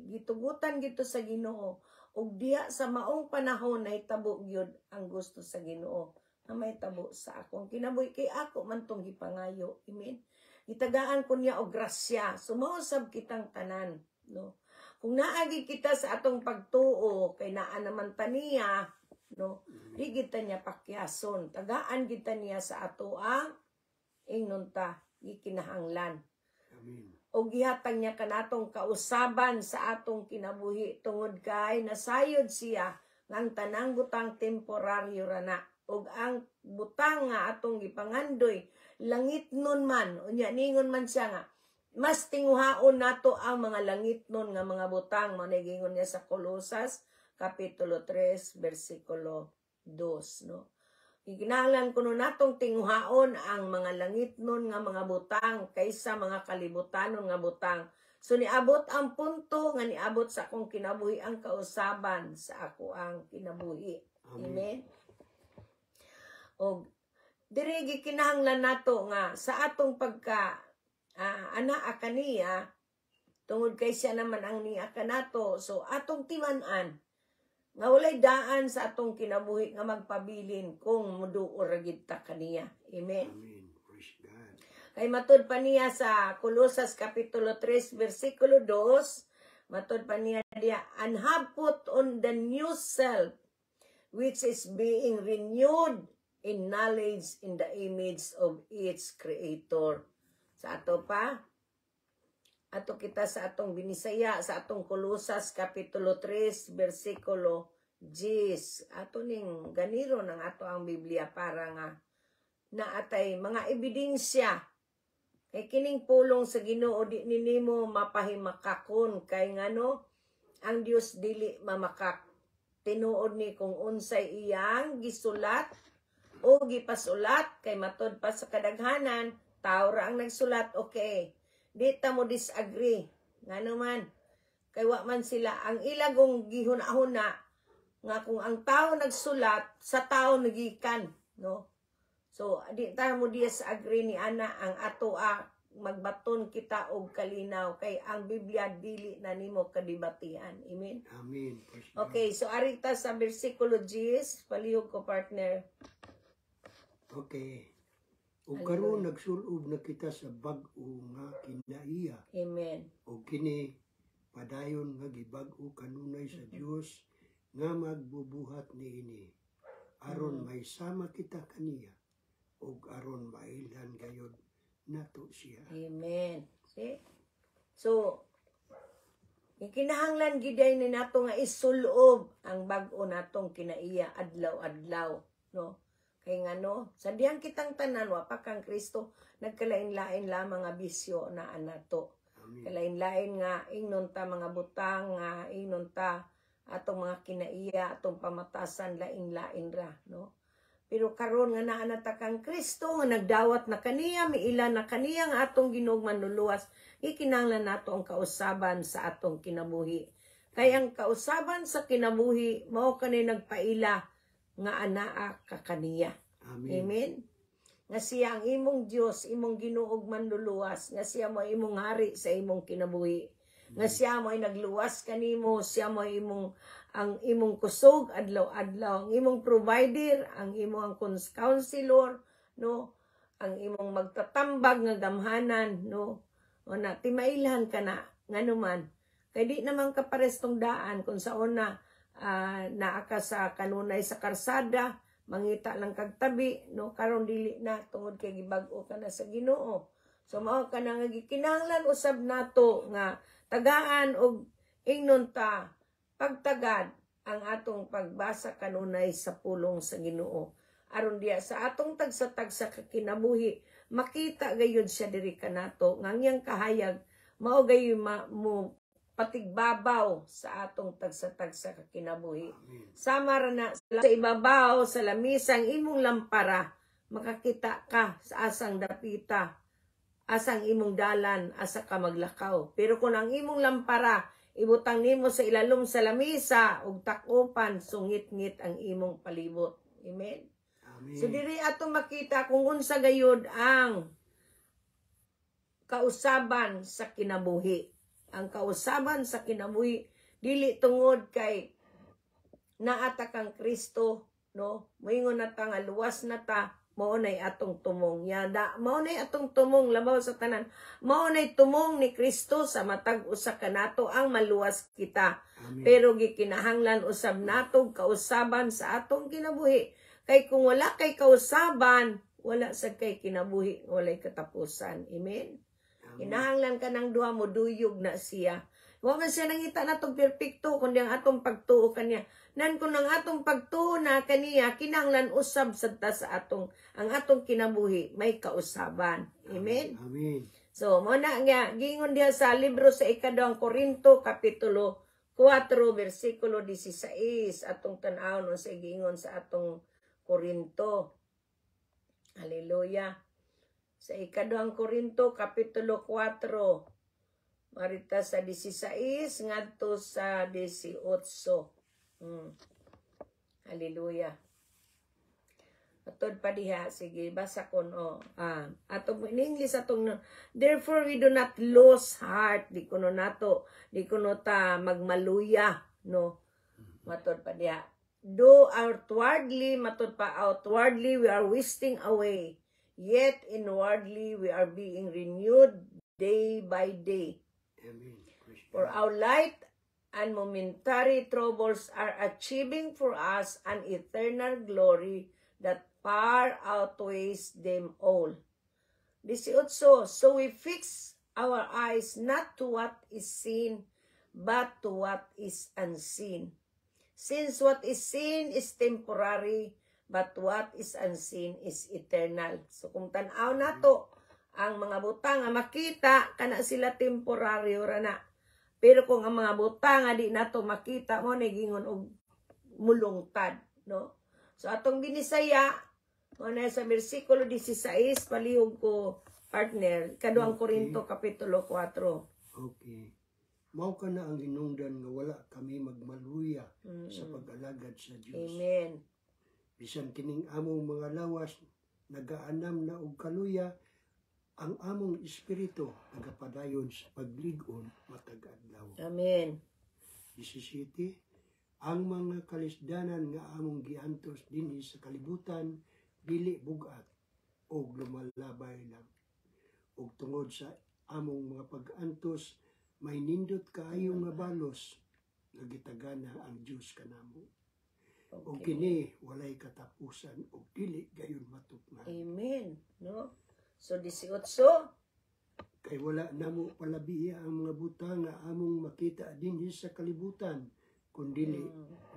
Gitugutan gito sa Ginoo ug diha sa maong panahon nahitabo gyud ang gusto sa Ginoo na mahitabo sa akong kinabuhi kay ako man tong gipangayo. Amen. Gitagaan ko niya og grasya, sumausab kitang tanan, no. Kung naagi kita sa atong pagtuo kay naa naman taniya, no, di kita niya pakyason, tagaan kita niya sa ato ang ingnon ta gikinahanglan. Amen. O gihatag niya kanatong kausaban sa atong kinabuhi tungod kay nasayod siya ng tanang butang temporaryo rana ug ang butang nga atong gipangandoy langit nun man unya ningon man siya nga mas tinguhaon nato ang mga langit nun nga mga butang manigingon niya sa Kolosas kapitulo 3 bersikulo 2, no. Iginahanglan kuno natong tinguhaon ang mga langit nun nga mga butang kaysa mga kalibutanon nga butang. So niabot ang punto nga niabot sa akong kinabuhi ang kausaban sa ako ang kinabuhi. Amen. O diri gikinahanglan nato nga sa atong pagka ana kaniya tungod kay siya naman ang niya kanato. So atong timan-an nga walay daan sa atong kinabuhi nga magpabilin kung muduol gid ta kaniya. Amen. Amen. Praise God. Kay matud pa niya sa Kolosas kapitulo 3 bersikulo 2, matud pa niya diya, and have put on the new self which is being renewed in knowledge in the image of its creator. Sa ato pa ato kita sa atong binisaya sa atong Kolosas kapitulo 3 bersikulo 10. Ato ning ganiro ng ato ang Biblia para nga naatay mga ebidensya kay kining pulong sa Ginoo di ninimo mapahimakakon kay ngano ang Dios dili mamakak. Tinuod ni kung unsay iyang gisulat o gipasulat kay matud pa sa kadaghanan tao ra ang nagsulat, okay. Di ta mo disagree. Nga naman, kay wa man sila, ang ilagong gihuna-huna, nga kung ang tao nagsulat, sa tao nagikan, no? So, di ta mo disagree ni ana, ang ato magbaton kita og kalinaw, kay ang Biblia dili na nimo kadibatihan. Amen? Amen. Praise God. Okay, so arita sa versikulo 10, palihog ko partner. Okay. O karon nagsulob na kita sa bag-o nga kinaiya. Amen. O kini padayon nga gibag-o kanunay sa Dios nga magbubuhat niini. Aron may sama kita kaniya o aron mailhan gayud nato siya. Amen. See? So, ikinahanglan giday ni nato nga isulob ang bag-o natong kinaiya adlaw-adlaw, no? Kay ngano, sa diyang kitang tanan wa pa kang Kristo, nagkalain-lain lamang nga bisyo na anato. Amen. Kalain-lain nga ingnon ta mga butang nga ingnon ta atong mga kinaiya, atong pamatasan lain-lain ra, no? Pero karon nga naa na ta kang Kristo nga nagdawat na kaniya, miila na kaniya nga atong Ginoong manluluwas, ikinahanglan nato ang kausaban sa atong kinabuhi. Kay ang kausaban sa kinabuhi mao kanay nagpaila nga anaa ka kaniya. Amen. Amen. Nga siya ang imong Dios, imong Ginuog manluluwas, nga siya mo imong hari sa imong kinabuhi. Nga siya mo ay nagluwas kanimo, siya mo imong ang imong kusog adlaw-adlaw, ang imong provider, ang imong counselor, no? Ang imong magtatambag nga gamhanan, no? O na timailhan ka na nganuman. Kay di naman ka pares tong daan kung sa una naa ka sa kanunay sa karsada, mangita lang kag tabi, no? Karon dili na tungod kay gibag-o ka na sa Ginoo. So mao ka na nga gikinahanglan usab nato nga tagaan og ingnon ta pagtagad ang atong pagbasa kanunay sa pulong sa Ginoo. Aron diya sa atong tagsa-tagsa ka kinabuhi, makita gayud siya diri kanato nga ngayang kahayag mao gayon mo patigbabaw sa atong tagsa-tagsa ka kinabuhi. Amen. Sama ra na sa ibabaw sa lamisang imong lampara, makakita ka sa asang dapita, asang imong dalan, asa ka maglakaw. Pero kung ang imong lampara ibutang nimo sa ilalom sa lamisa ug takupan, sungit-ngit ang imong palibot. Amen. Amen. So diri ato makita kung unsa gayud ang kausaban sa kinabuhi. Ang kausaban sa kinabuhi dili tungod kay naata kang Kristo, no? Moingon na ta nga luwas na ta, mao nay atong tumong. Yada, mao nay atong tumong labaw sa tanan. Mao nay tumong ni Kristo sa matag usa kanato ang maluwas kita. Amen. Pero gikinahanglan usab nato kausaban sa atong kinabuhi. Kay kung wala kay kausaban, wala sa kay kinabuhi, walay katapusan. Amen. Kinahanglan ka ng duha mo duyog na siya. Wa man siya nangita natong perpekto kundi ang atong pagtuo kaniya. Nan kung ang atong pagtuo na kaniya kinahanglan usab sadta sa atong ang atong kinabuhi may kausaban. Amen. Amen. So mo na nga gingon diha sa libro sa ikaduhang Korinto kapitulo 4 bersikulo 16 atong tan-awon sa gingon sa atong Korinto. Hallelujah. Sa ikaduhang Korinto, kapitulo 4, marita sa 16, ngadto sa 18. Hallelujah. Atod pa diha, sige, basa ko, atong in English, therefore we do not lose heart, di kuno ta magmaluya, no? Matod pa diha. Though outwardly, matod pa outwardly, we are wasting away. Yet inwardly we are being renewed day by day. Amen. For our light and momentary troubles are achieving for us an eternal glory that far outweighs them all. 18. So we fix our eyes not to what is seen, but to what is unseen. Since what is seen is temporary, but what is unseen is eternal. So kung tan-aw nato ang mga butang nga makita kana sila temporaryo ra na. Pero kung ang mga butang nga di nato makita mo ni gingon og mulungtad, no? So atong ginisaya mo na sa bersikulo 16 palihog ko partner kaduhang Korinto kapitulo 4. Okay. Mao ka na ang hinungdan nga wala kami magmaluya sa pag-alagad sa Dios. Amen. Bisan kining among mga lawas, nagaanam na og kaluya, ang among espiritu nagapadayon sa paglig-on matag adlaw. Amen. 17. Ang mga kalisdanan nga among giantos dinhi sa kalibutan, dili bugat o lumalabay lang. O tungod sa among mga pag-antos, may nindot kaayo nga balos, nagitagana ang Diyos kanamo. O kini walay katapusan o dili gayon matukman. Amen. No? So 18. Kay wala namo palabiya ang mga butang nga among makita dinhi sa kalibutan, kun dili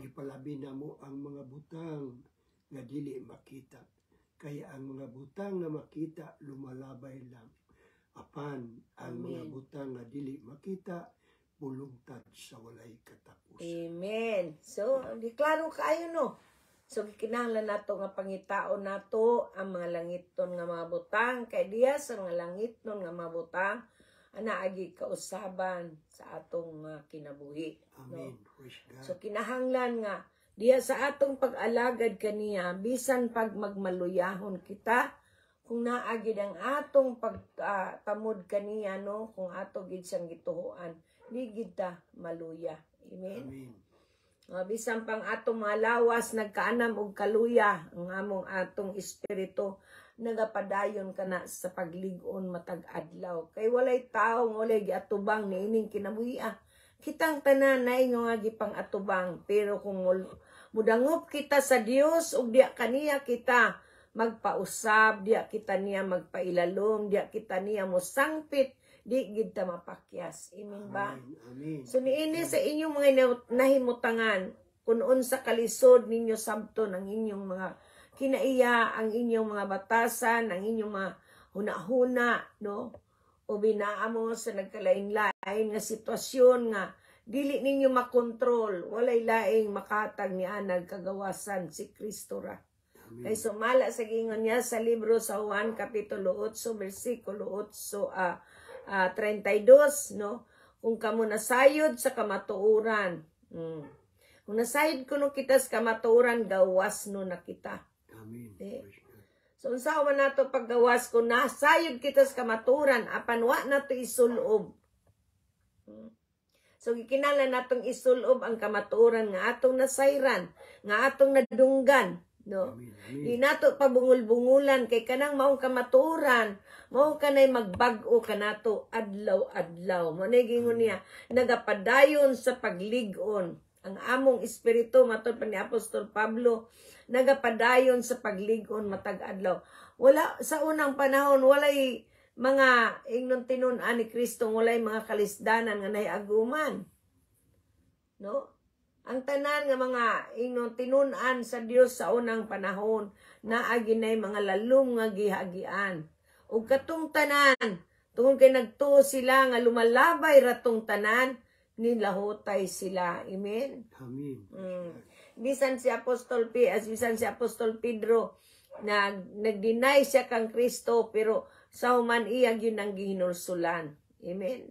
gipalabi namo ang mga butang nga dili makita. Kay ang mga butang nga makita lumalabay lang. Apan ang mga butang nga dili makita bulungtad sa walay katapusan. Amen. So, di klaro kayo, no? So, kinahanglan nato nga pangitaon nato ang mga langiton nga mga butang. Kay diya sa mga langiton nga mga butang, anaagi kausaban sa atong kinabuhi. Amen. No? Praise God. So, kinahanglan nga, diya sa atong pag-alagad kaniya, bisan pag magmaluyahon kita, kung naagid ang atong pagtamod kaniya, no? Kung ato gid siyang gituhuan, di gid ta maluya. Amen. Amen. Bisan pang atong mga lawas nagkaanam og kaluya, ang among atong espiritu nagapadayon kana sa paglig-on matag adlaw. Kay walay tawo walay giatubang niining kinabuhi. Kitang tanan na inyo nga gipang atubang, pero kung mudangop kita sa Dios ug diya kaniya kita magpausab, diya kita niya magpailalom, diya kita niya mosangpit, di gid ta mapakyas. Amen ba? Amen. So niini sa inyong mga nahimutangan, kung unsa kalisod ninyo sabton ang inyong mga kinaiya, ang inyong mga batasan, ang inyong mga huna-huna, no? o binaamo sa nagkalain-lain nga sitwasyon nga dili ninyo makontrol, walay laing makatag ni anag kagawasan si Kristo ra. Kay sumala sa gingon niya sa libro sa Juan kapitulo 8 bersikulo 32, no? Kung kamo nasayod sa kamatuoran. Kung nasayod kuno kita sa kamatuoran, gawas no na kita. Amen. So unsa man nato paggawas kung nasayod kita sa kamatuoran, apan wa nato isulob. So gikinahanglan natong isulob ang kamatuoran nga atong nasayran, nga atong nadunggan, no? Di nato pabungul-bungulan kay kanang maong kamatuoran, mao kanay magbag-o kanato adlaw-adlaw. Mo na gingon niya, nagapadayon sa paglig-on. Ang among espiritu matod pa ni Apostol Pablo, nagapadayon sa paglig-on matag adlaw. Wala sa unang panahon walay mga ingnon tinun-an ni Kristo, walay mga kalisdanan nga nahiaguman. No? Ang tanan nga mga ingnon tinun-an sa Dios sa unang panahon naagi nay mga lalom nga gihagian. Ug katong tanan tungod kay nagtuo sila nga lumalabay ratong tanan, nilahotay sila. Amen. Amen. Bisan si Apostol Pedro nag-deny siya kang Kristo, pero sa human iya yun ang gihinulsulan. Amen.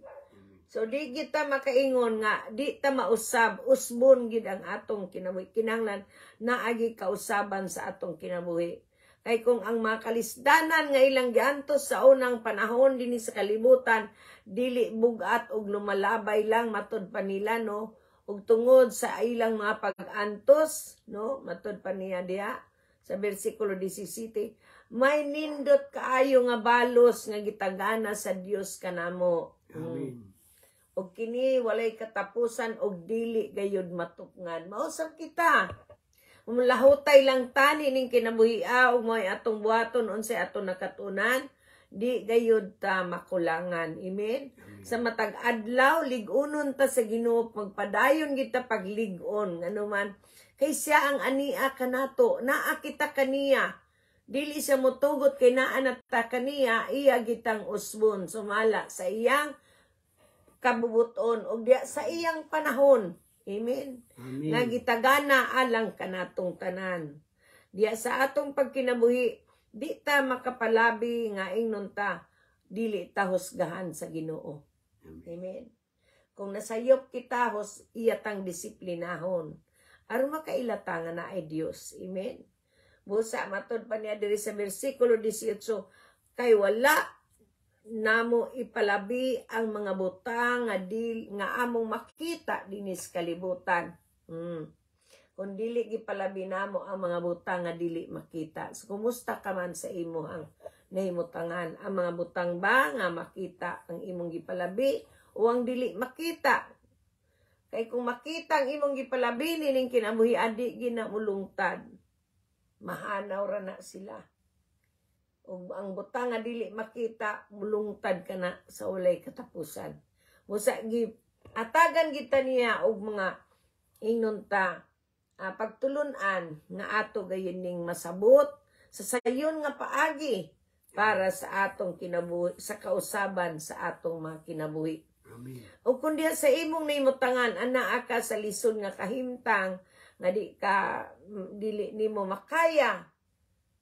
So di kita makaingon nga di ta mausab, usbon gid ang atong kinabuhi. Kinahanglan naagi kausaban sa atong kinabuhi. Kay kung ang mga kalisdanan nga ilang giantos sa unang panahon dinhi sa kalibutan, dili bugat og lumalabay lang matud pa nila, no? Ug tungod sa ilang mga pag-antos, no? Matud pa niya diha sa bersikulo 17, may nindot kaayo nga balos nga gitagana sa Dios kanamo. Amen. Og kini walay katapusan og dili gayud matukngan. Mausab kita. Lahutay lang tani ning kinabuhia ug mo'y atong buhaton unsay atong nakatunan, di gayud ta makulangan. Amen. Sa matag adlaw lig-unon ta sa Ginoo, magpadayon kita paglig-on ngano man kay siya ang ania kanato, naa kita kaniya. Dili siya motugot kay naa ta kaniya, iya gitang usbon sumala sa iyang kabubuton og diya sa iyang panahon. Amen. Amen. Nga gitagana alang kanatong tanan. Diya sa atong pagkinabuhi, di ta makapalabi nga ingnon ta dili ta husgahan sa Ginoo. Amen. Kung nasayop kita, iyatang disiplinahon. Aron makailata nga na ay Dios. Amen. Busa matod pa niya diri sa bersikulo 18, kay wala namo ipalabi ang mga butang nga among makita dinis kalibutan. Kung dili gipalabi namo ang mga butang nga dili makita. So kumusta ka man sa imong nahimutangan? Ang mga butang ba nga makita ang imong gipalabi o ang dili makita? Kay kung makita ang imong gipalabi ning kinabuhi, adi ginamulungtad. Mahanaw ra na sila. Ug ang butang nga dili makita, mulungtad ka na sa ulay katapusan. Musa atagan kita niya og mga ingnon ta pagtulunan nga ato gayon ning masabot sa sayon nga paagi para sa atong kinabuhi, sa kausaban sa atong mga kinabuhi. Amen. O kung diha sa imong nahimutangan, anaa ka sa lisod nga kahimtang nga dili nimo makaya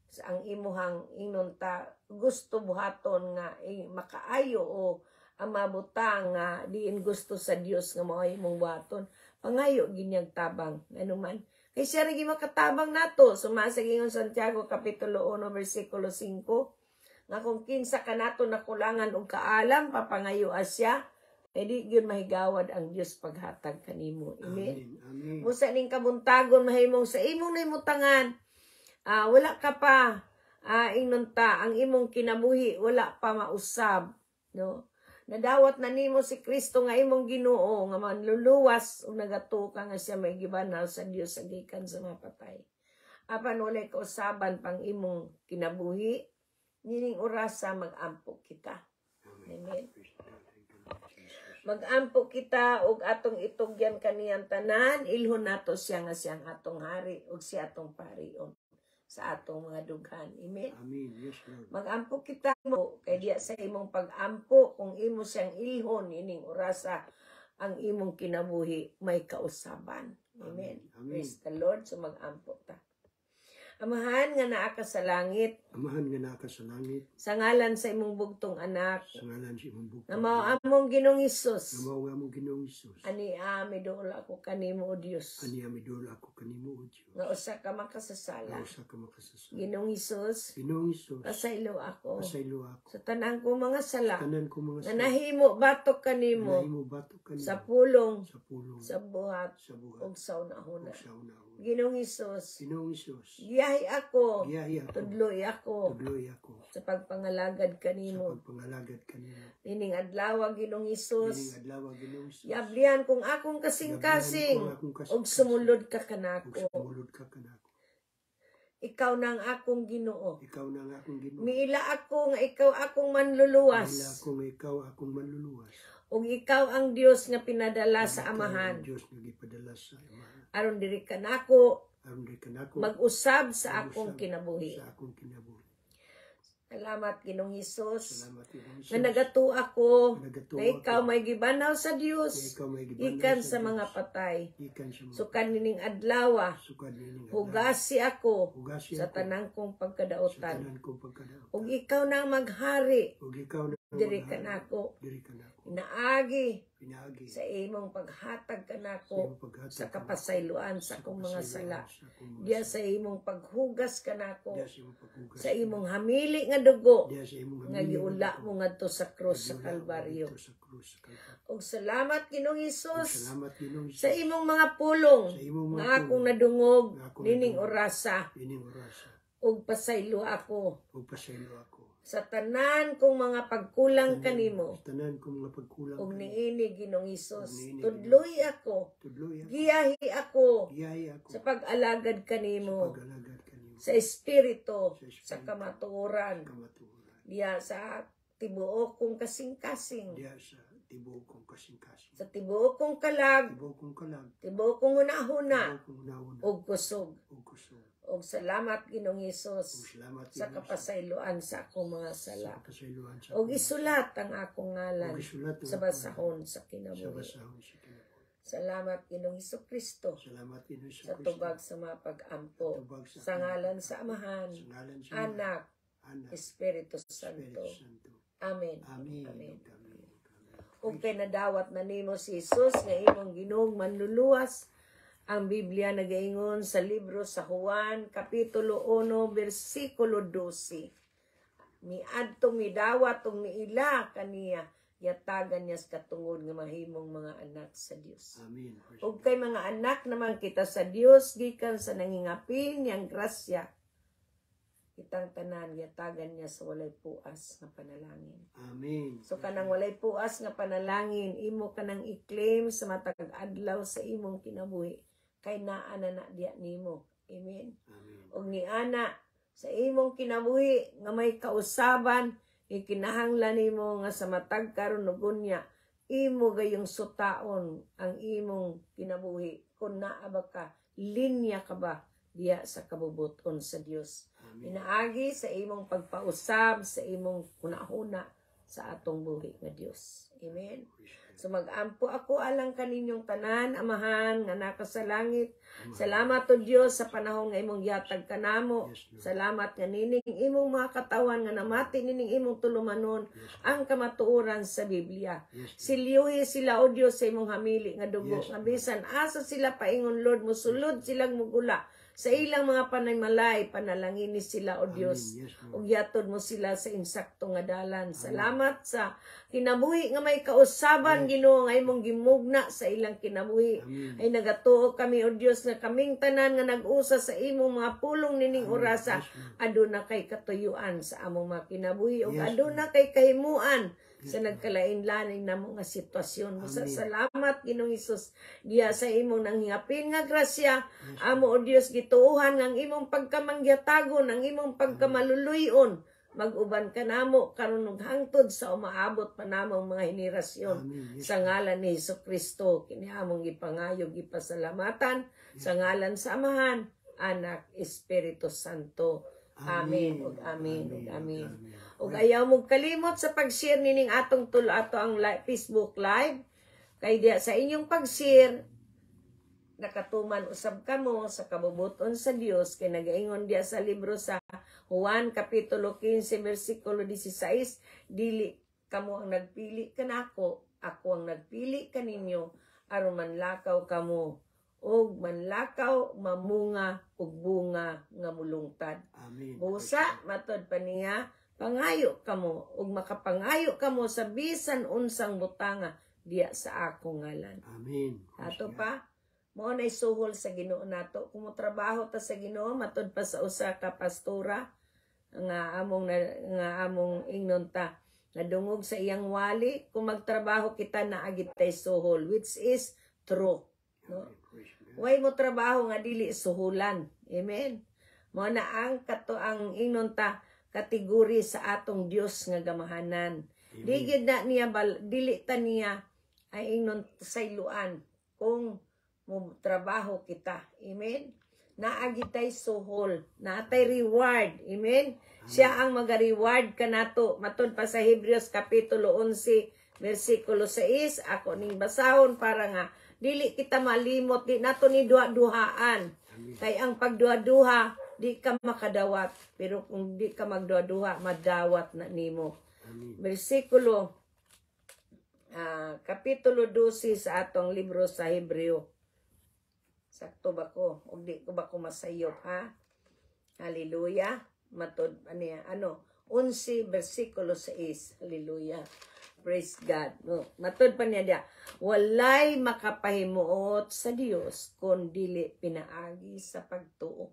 sa ang imuhang ingnon ta gusto buhaton nga makaayo o ang mabutang nga diin gusto sa Dios nga mao imong buhaton, pangayo ginyag tabang anuman kay siya ra gi makatabang nato. Sumasa gingon Santiago kapitulo 1 bersikulo 5 nga kung kinsa kanato nakulangan og kaalam papangayo asya, kay di gyud mahigawad ang Dios paghatag kanimo. Amen. Amen. Musa ning kabuntagon mahimong sa imong nahimutangan, wala ka pa ingnon ta ang imong kinabuhi wala pa mausab, no? Nadawat na nimo si Kristo nga imong Ginoo nga manluluwas ug nagatuka nga siya may gibanaw sa Dios sa gikan sa mga patay. Apan walay kausaban pang imong kinabuhi, nining orasa mag-ampo kita. Amen. Mag-ampo kita og atong itugyan kaniyang tanan, ilhon nato siya nga siyang atong hari ug siya atong parion. sa atong mga dughan. Amen. Amen. Yes, Lord. Magampo kita mo kay diya sa imong pag-ampo kung imo siyang ilhon ining orasa ang imong kinabuhi may kausaban. Amen. Amen. Praise the Lord. So mag-ampo ta. Amahan nga naa ka sa langit, Amahan nga naka sa langit, sa ngalan sa imong bugtong anak, sa ngalan si imong bukod. na mao among Ginoong Hesus. Namaw nga mong Ginoong Isus. Ani midol ako kanimo o Dios. Ani amidol ako kanimo o Diyos. Nga usa ka makasasala. Nausa ka makasasal. Ginoong Hesus, Ginoong Isus. pasaylo ako Pasaylo ako. sa tanang kong mga sala. Tanan ko mga Na nahimo batok kanimo Nahimo batok kanimo. sa pulong, Sa pulong. sa buhat, Sa buhat. ug sa unahuna. Sa una-una. Ginoong Hesus, Ginoong Isus. giyahi ako, Giyahi ako. tudloy ako Tugloy ako. sa pagpangalagad Sa kanimo. pagpangalagad kanimo. Nining adlaw Ginoong Ining Hesus, adlaw Ginoong Isus. yablian kung akong kasing-kasing ug sumulod ka Ug kanako. sumulod ka kanako. Ikaw nang akong Ginoo. Ikaw na nga akong Ginoo. Miila ako nga ikaw akong Dahil manluluwas. ako nga ikaw akong manluluwas. Ug ikaw ang Dios nga pinadala sa Ikaw ang amahan. Diyos nga gipadala sa amahan. Aron diri kanako Aron di kanako mag-usab sa akong mag-usab kinabuhi. Sa akong kinabuhi. Salamat Ginoong Hesus. Salamat Ginoong Isus. Nga nagatuo ako Nagatuo na ikaw ako. may gibanaw sa Nga Dios ikaw may gibandaw ikan sa Diyos. mga patay. Ikan sa mga Sukan nining adlaw sukad nining adlaw. hugasi ako Hugasi sa ako tanang kong sa pagkadaotan. tanan kong pagkadaot. Ug ikaw na maghari Ug ikaw na diri maghari. kanako. Diri kanako. Inaagi Pinaagi sa imong paghatag sa kanako iyong paghatag sa kanako. kapasayloan sa Sa akong mga sala. kapasayloan sa akong mga Diya sala. sa imong paghugas kanako Diya sa imong paghugas sa imong hamili nga dugo Diya sa imong nga hamili giula nga mo ngadto sa krus sa Giula mo Kalbaryo. dito sa krus sa Kalbaryo. Ug salamat Ginoong Ug Hesus Salamat Ginoong Isus. sa imong mga pulong Sa imong mga nga akong pulong nadungog nga akong nining nadungog. orasa Ining orasa. ug pasaylo ako Ug pasaylo ako. sa tanan kong mga pagkulang kanimo Tanan ko mga pagkulang ug kanimo. niini Ginoong Hesus. Ug niini, Tudloy ako, Tudloy ako. giyahi ako Giyahi ako. sa pag-alagad Sa kanimo pag-alagad kanimo. sa espiritu, Sa espiritu. sa kamatuoran, Kamatuoran. diya sa tibuok kong kasing-kasing, Diya sa tibuok kong kasing-kasing. sa tibuok kong kalag, Tibuok kong kalag. tibuok kong hunahuna, Tibuok kong nauna. ug kusog. Ug kusog. Ug salamat Ginoong Ug Hesus salamat sa Ginoong Isus. kapasayloan sa akong mga Sa sala. kasayloan sa Ug isulat ang akong ngalan Ug isulat ang sa akong basahon sa sa kinabuhi. basahon sa kinabuhi. Salamat Ginoong Hesukristo Salamat Ginoong Isus sa tubag sa mga pag-ampo. Tubag Sa ngalan sa Amahan, Sa ngalan sa Anak, Anak, Espiritu Espiritu Santo. Santo. Amen. Amen. Amen. Amen. Kung kay nadawat na nimo si Jesus nga imong Ginoong manluluwas, ang Biblia nagaingon sa libro sa Juan kapitulo 1 bersikulo 12. Miadtong midawat tong niila kaniya yatagan niya sa katungod nga mahimong mga anak sa Dios. Amen. Ug kay mga anak naman kita sa Dios gikan sa nangingapin niyang grasya. Kitang tanan yatagan niya sa walay puas nga panalangin. Amen. So kanang walay puas nga panalangin, imo kanang i-claim sa matag adlaw sa imong kinabuhi kay naa na diya nimo. Amen. Amen. Og ni ana sa imong kinabuhi nga may kausaban, ikinahanglan nimo nga sa matag karon ug unya imo gayong sutaon ang imong kinabuhi kung naa ba ka linya ka ba diya sa kabubuton sa Dios. Amen. Inaagi sa imong pagpausab sa imong hunahuna sa atong buhi nga Dios. Amen. So mag-ampo ako alang kaninyong tanan, Amahan, nga naka sa langit. Salamat o Dios sa panahon nga imong yatag kanamo. Yes, Lord. Salamat nga nining imong mga katawan nga namati nining imong tulumanon ang kamatuoran sa Biblia. Yes, Silyuhi sila o Dios sa imong hamili nga dugo. Yes, Nga bisan asa sila paingon Lord, musulod silang mugula. Sa ilang mga panaymalay, panalangini sila o Dios. Yes, Lord. Ug yatod mo sila sa insakto nga dalan. Salamat sa kinabuhi nga may kausaban Ginoo nga imong gimugna sa ilang kinabuhi. Amen. Ay nagatuo kami o Dios nga kaming tanan nga nag-usa sa imong mga pulong nining orasa. Yes, Lord. Aduna kay katuyuan sa among mga kinabuhi ug Yes, aduna kay kahimuan sa nagkalain-lain na mga sitwasyon. Sa Amen. salamat Ginoong Hesus diya sa imong nanghingapin nga grasya. Amo o Dios gituuhan ang imong pagkamangyatagon, ang imong pagkamaluluyon. Mag-uban ka namo karon ug hangtod sa umaabot pa namong mga henerasyon. Amen. Yes, Sa ngalan ni Hesukristo kini among gipangayog gipasalamatan sa ngalan sa Amahan, Anak, Espiritu Santo. Amen ug amen ug amen. Ug Right. ayaw mo kalimot sa pag-share nining atong tulo ato ang Facebook Live. Kay diya sa inyong pag-share, nakatuman usab kamo sa kabubuton sa Dios kay nagaingon diya sa libro sa Juan kapitulo 15 bersikulo 16, dili kamo ang nagpili kanako, ako ang nagpili kaninyo aron manlakaw kamo og manlakaw mamunga og bunga nga mulungtad. Amen. Busa matod pa niya pangayo kamo ug makapangayo kamo sa bisan unsang butanga diya sa akong ngalan. Amen. Ato pa mao nay suhol sa Ginoo nato kung mo trabaho ta sa Ginoo matod pa sa usa ka pastora nga among ingnon ta nadungog sa iyang wali kung magtrabaho kita naagit tay suhol which is true, no? Way mo trabaho nga dili suhulan. Amen. Mao na ang ang ingnon ta kategori sa atong Dios nga gamahanan. Digid na niya dili ta niya ay ingnon sayluan kung mo trabaho kita. Amen. Naagitay suhol, natay reward. Amen. Siya ang maga-reward kanato. Matod pa sa Hebreos kapitulo 11 bersikulo 6, ako ning basahon para nga dili kita malimot, di nato ni duha-duhaan. Kay ang pagduha-duha, di ka makadawat. Pero kung di ka magduha-duha, madawat na nimo. Bersikulo, kapitulo 12 sa atong libro sa Hebreo. Sakto ba ko? O di ko ba ko masayop, ha? Hallelujah. Matod, 11 bersikulo 6. Hallelujah. Praise God. No. Matod pa niya dia. Walay makapahimuot sa Dios kung dili pinaagi sa pagtuo.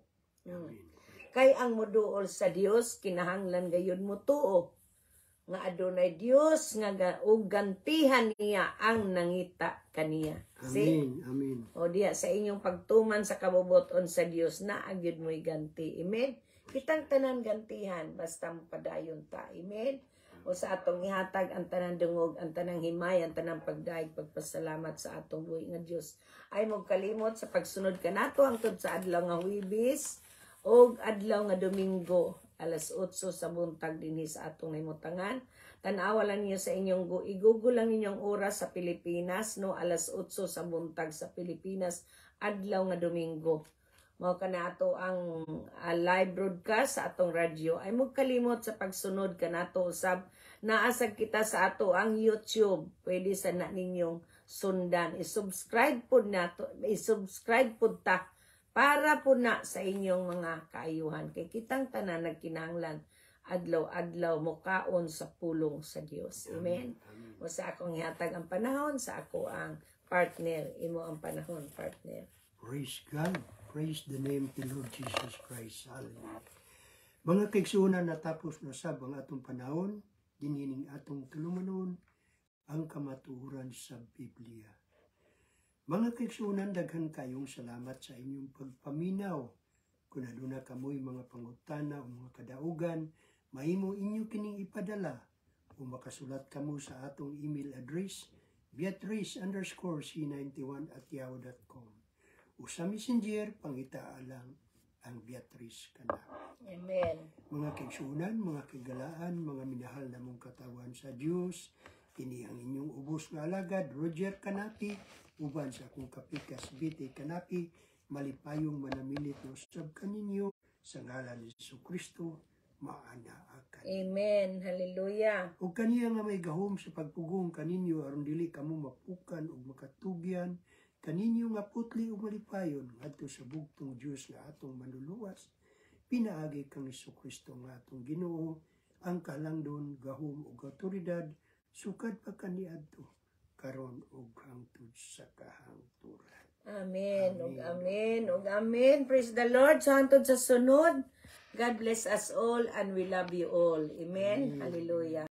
Kay ang moduol sa Dios kinahanglan gayud mo tuo. Nga adunay Dios nga ug gantihan niya ang nangita kaniya. Amen. Amen. O diya sa inyong pagtuman sa kabubuton sa Dios na agyud mo'y ganti. Amen. Kitang tanan gantihan basta padayon ta. Amen. O sa atong ihatag ang tanang dungog, ang tanang himay, ang tanang pagdaig, pagpasalamat sa atong buhi nga Dios. Ay mo kalimot sa pagsunod kanato hangtod sa adlaw nga Huwebes o adlaw nga Domingo, alas 8 sa buntag dinhi sa atong himutangan. Tan-awa lang niyo sa inyong i-google lang ninyong oras sa Pilipinas, no, alas 8 sa buntag sa Pilipinas, adlaw nga Domingo. Mao kanato ang live broadcast sa atong radyo. Ay mo kalimot sa pagsunod kanato usab naasag kita sa ato ang YouTube. Pwede sa na ninyong sundan. I-subscribe po nato, i-subscribe po ta para po na sa inyong mga kaayuhan. Kay kitang tanan nagkinahanglan adlaw-adlaw mo kaon sa pulong sa Dios. Amen. O sa akong ihatag ang panahon, sa ako ang partner. Imo ang panahon, partner. Praise God. Praise the name of the Lord Jesus Christ. Hallelujah. Mga kaigsunan, natapos na sab ang atong panahon, dinining atong tulumanon, ang kamatuoran sa Biblia. Mga kaigsunan, daghan kayong salamat sa inyong pagpaminaw. Kung aduna kamoy mga pangutana o mga kadaugan, mahimo inyo kining ipadala o makasulat kamo sa atong email address, beatrice_c91@yahoo.com. O sa messenger, pangitaalang ang Beatrice kana. Amen. Mga kaigsunan, mga kagalaan, mga minahal na mong katawan sa Diyos, kini ang inyong ubos nga alagad, Roger Kanapi, uban sa akong kapikas Biti Kanapi, malipayong manamilit no sab kaninyo, sa ngalan ni Jesucristo, maana akan. Amen. Hallelujah. O kaniya nga may gahom sa pagpugong kaninyo, aron dili kamo mapukan o makatugyan, kaninyo nga putli o malipayon ngadto sa bugtong Dios nga atong manluluwas, pinaagi kang Jesucristo nga atong Ginoo, ang kalangdon, gahom ug awtoridad sukad pa kaniadto karon ug hangtod sa kahangturan. Amen. Ug amen. Ug amen. Praise the Lord. So hangtod sa sunod. God bless us all and we love you all. Amen. Hallelujah.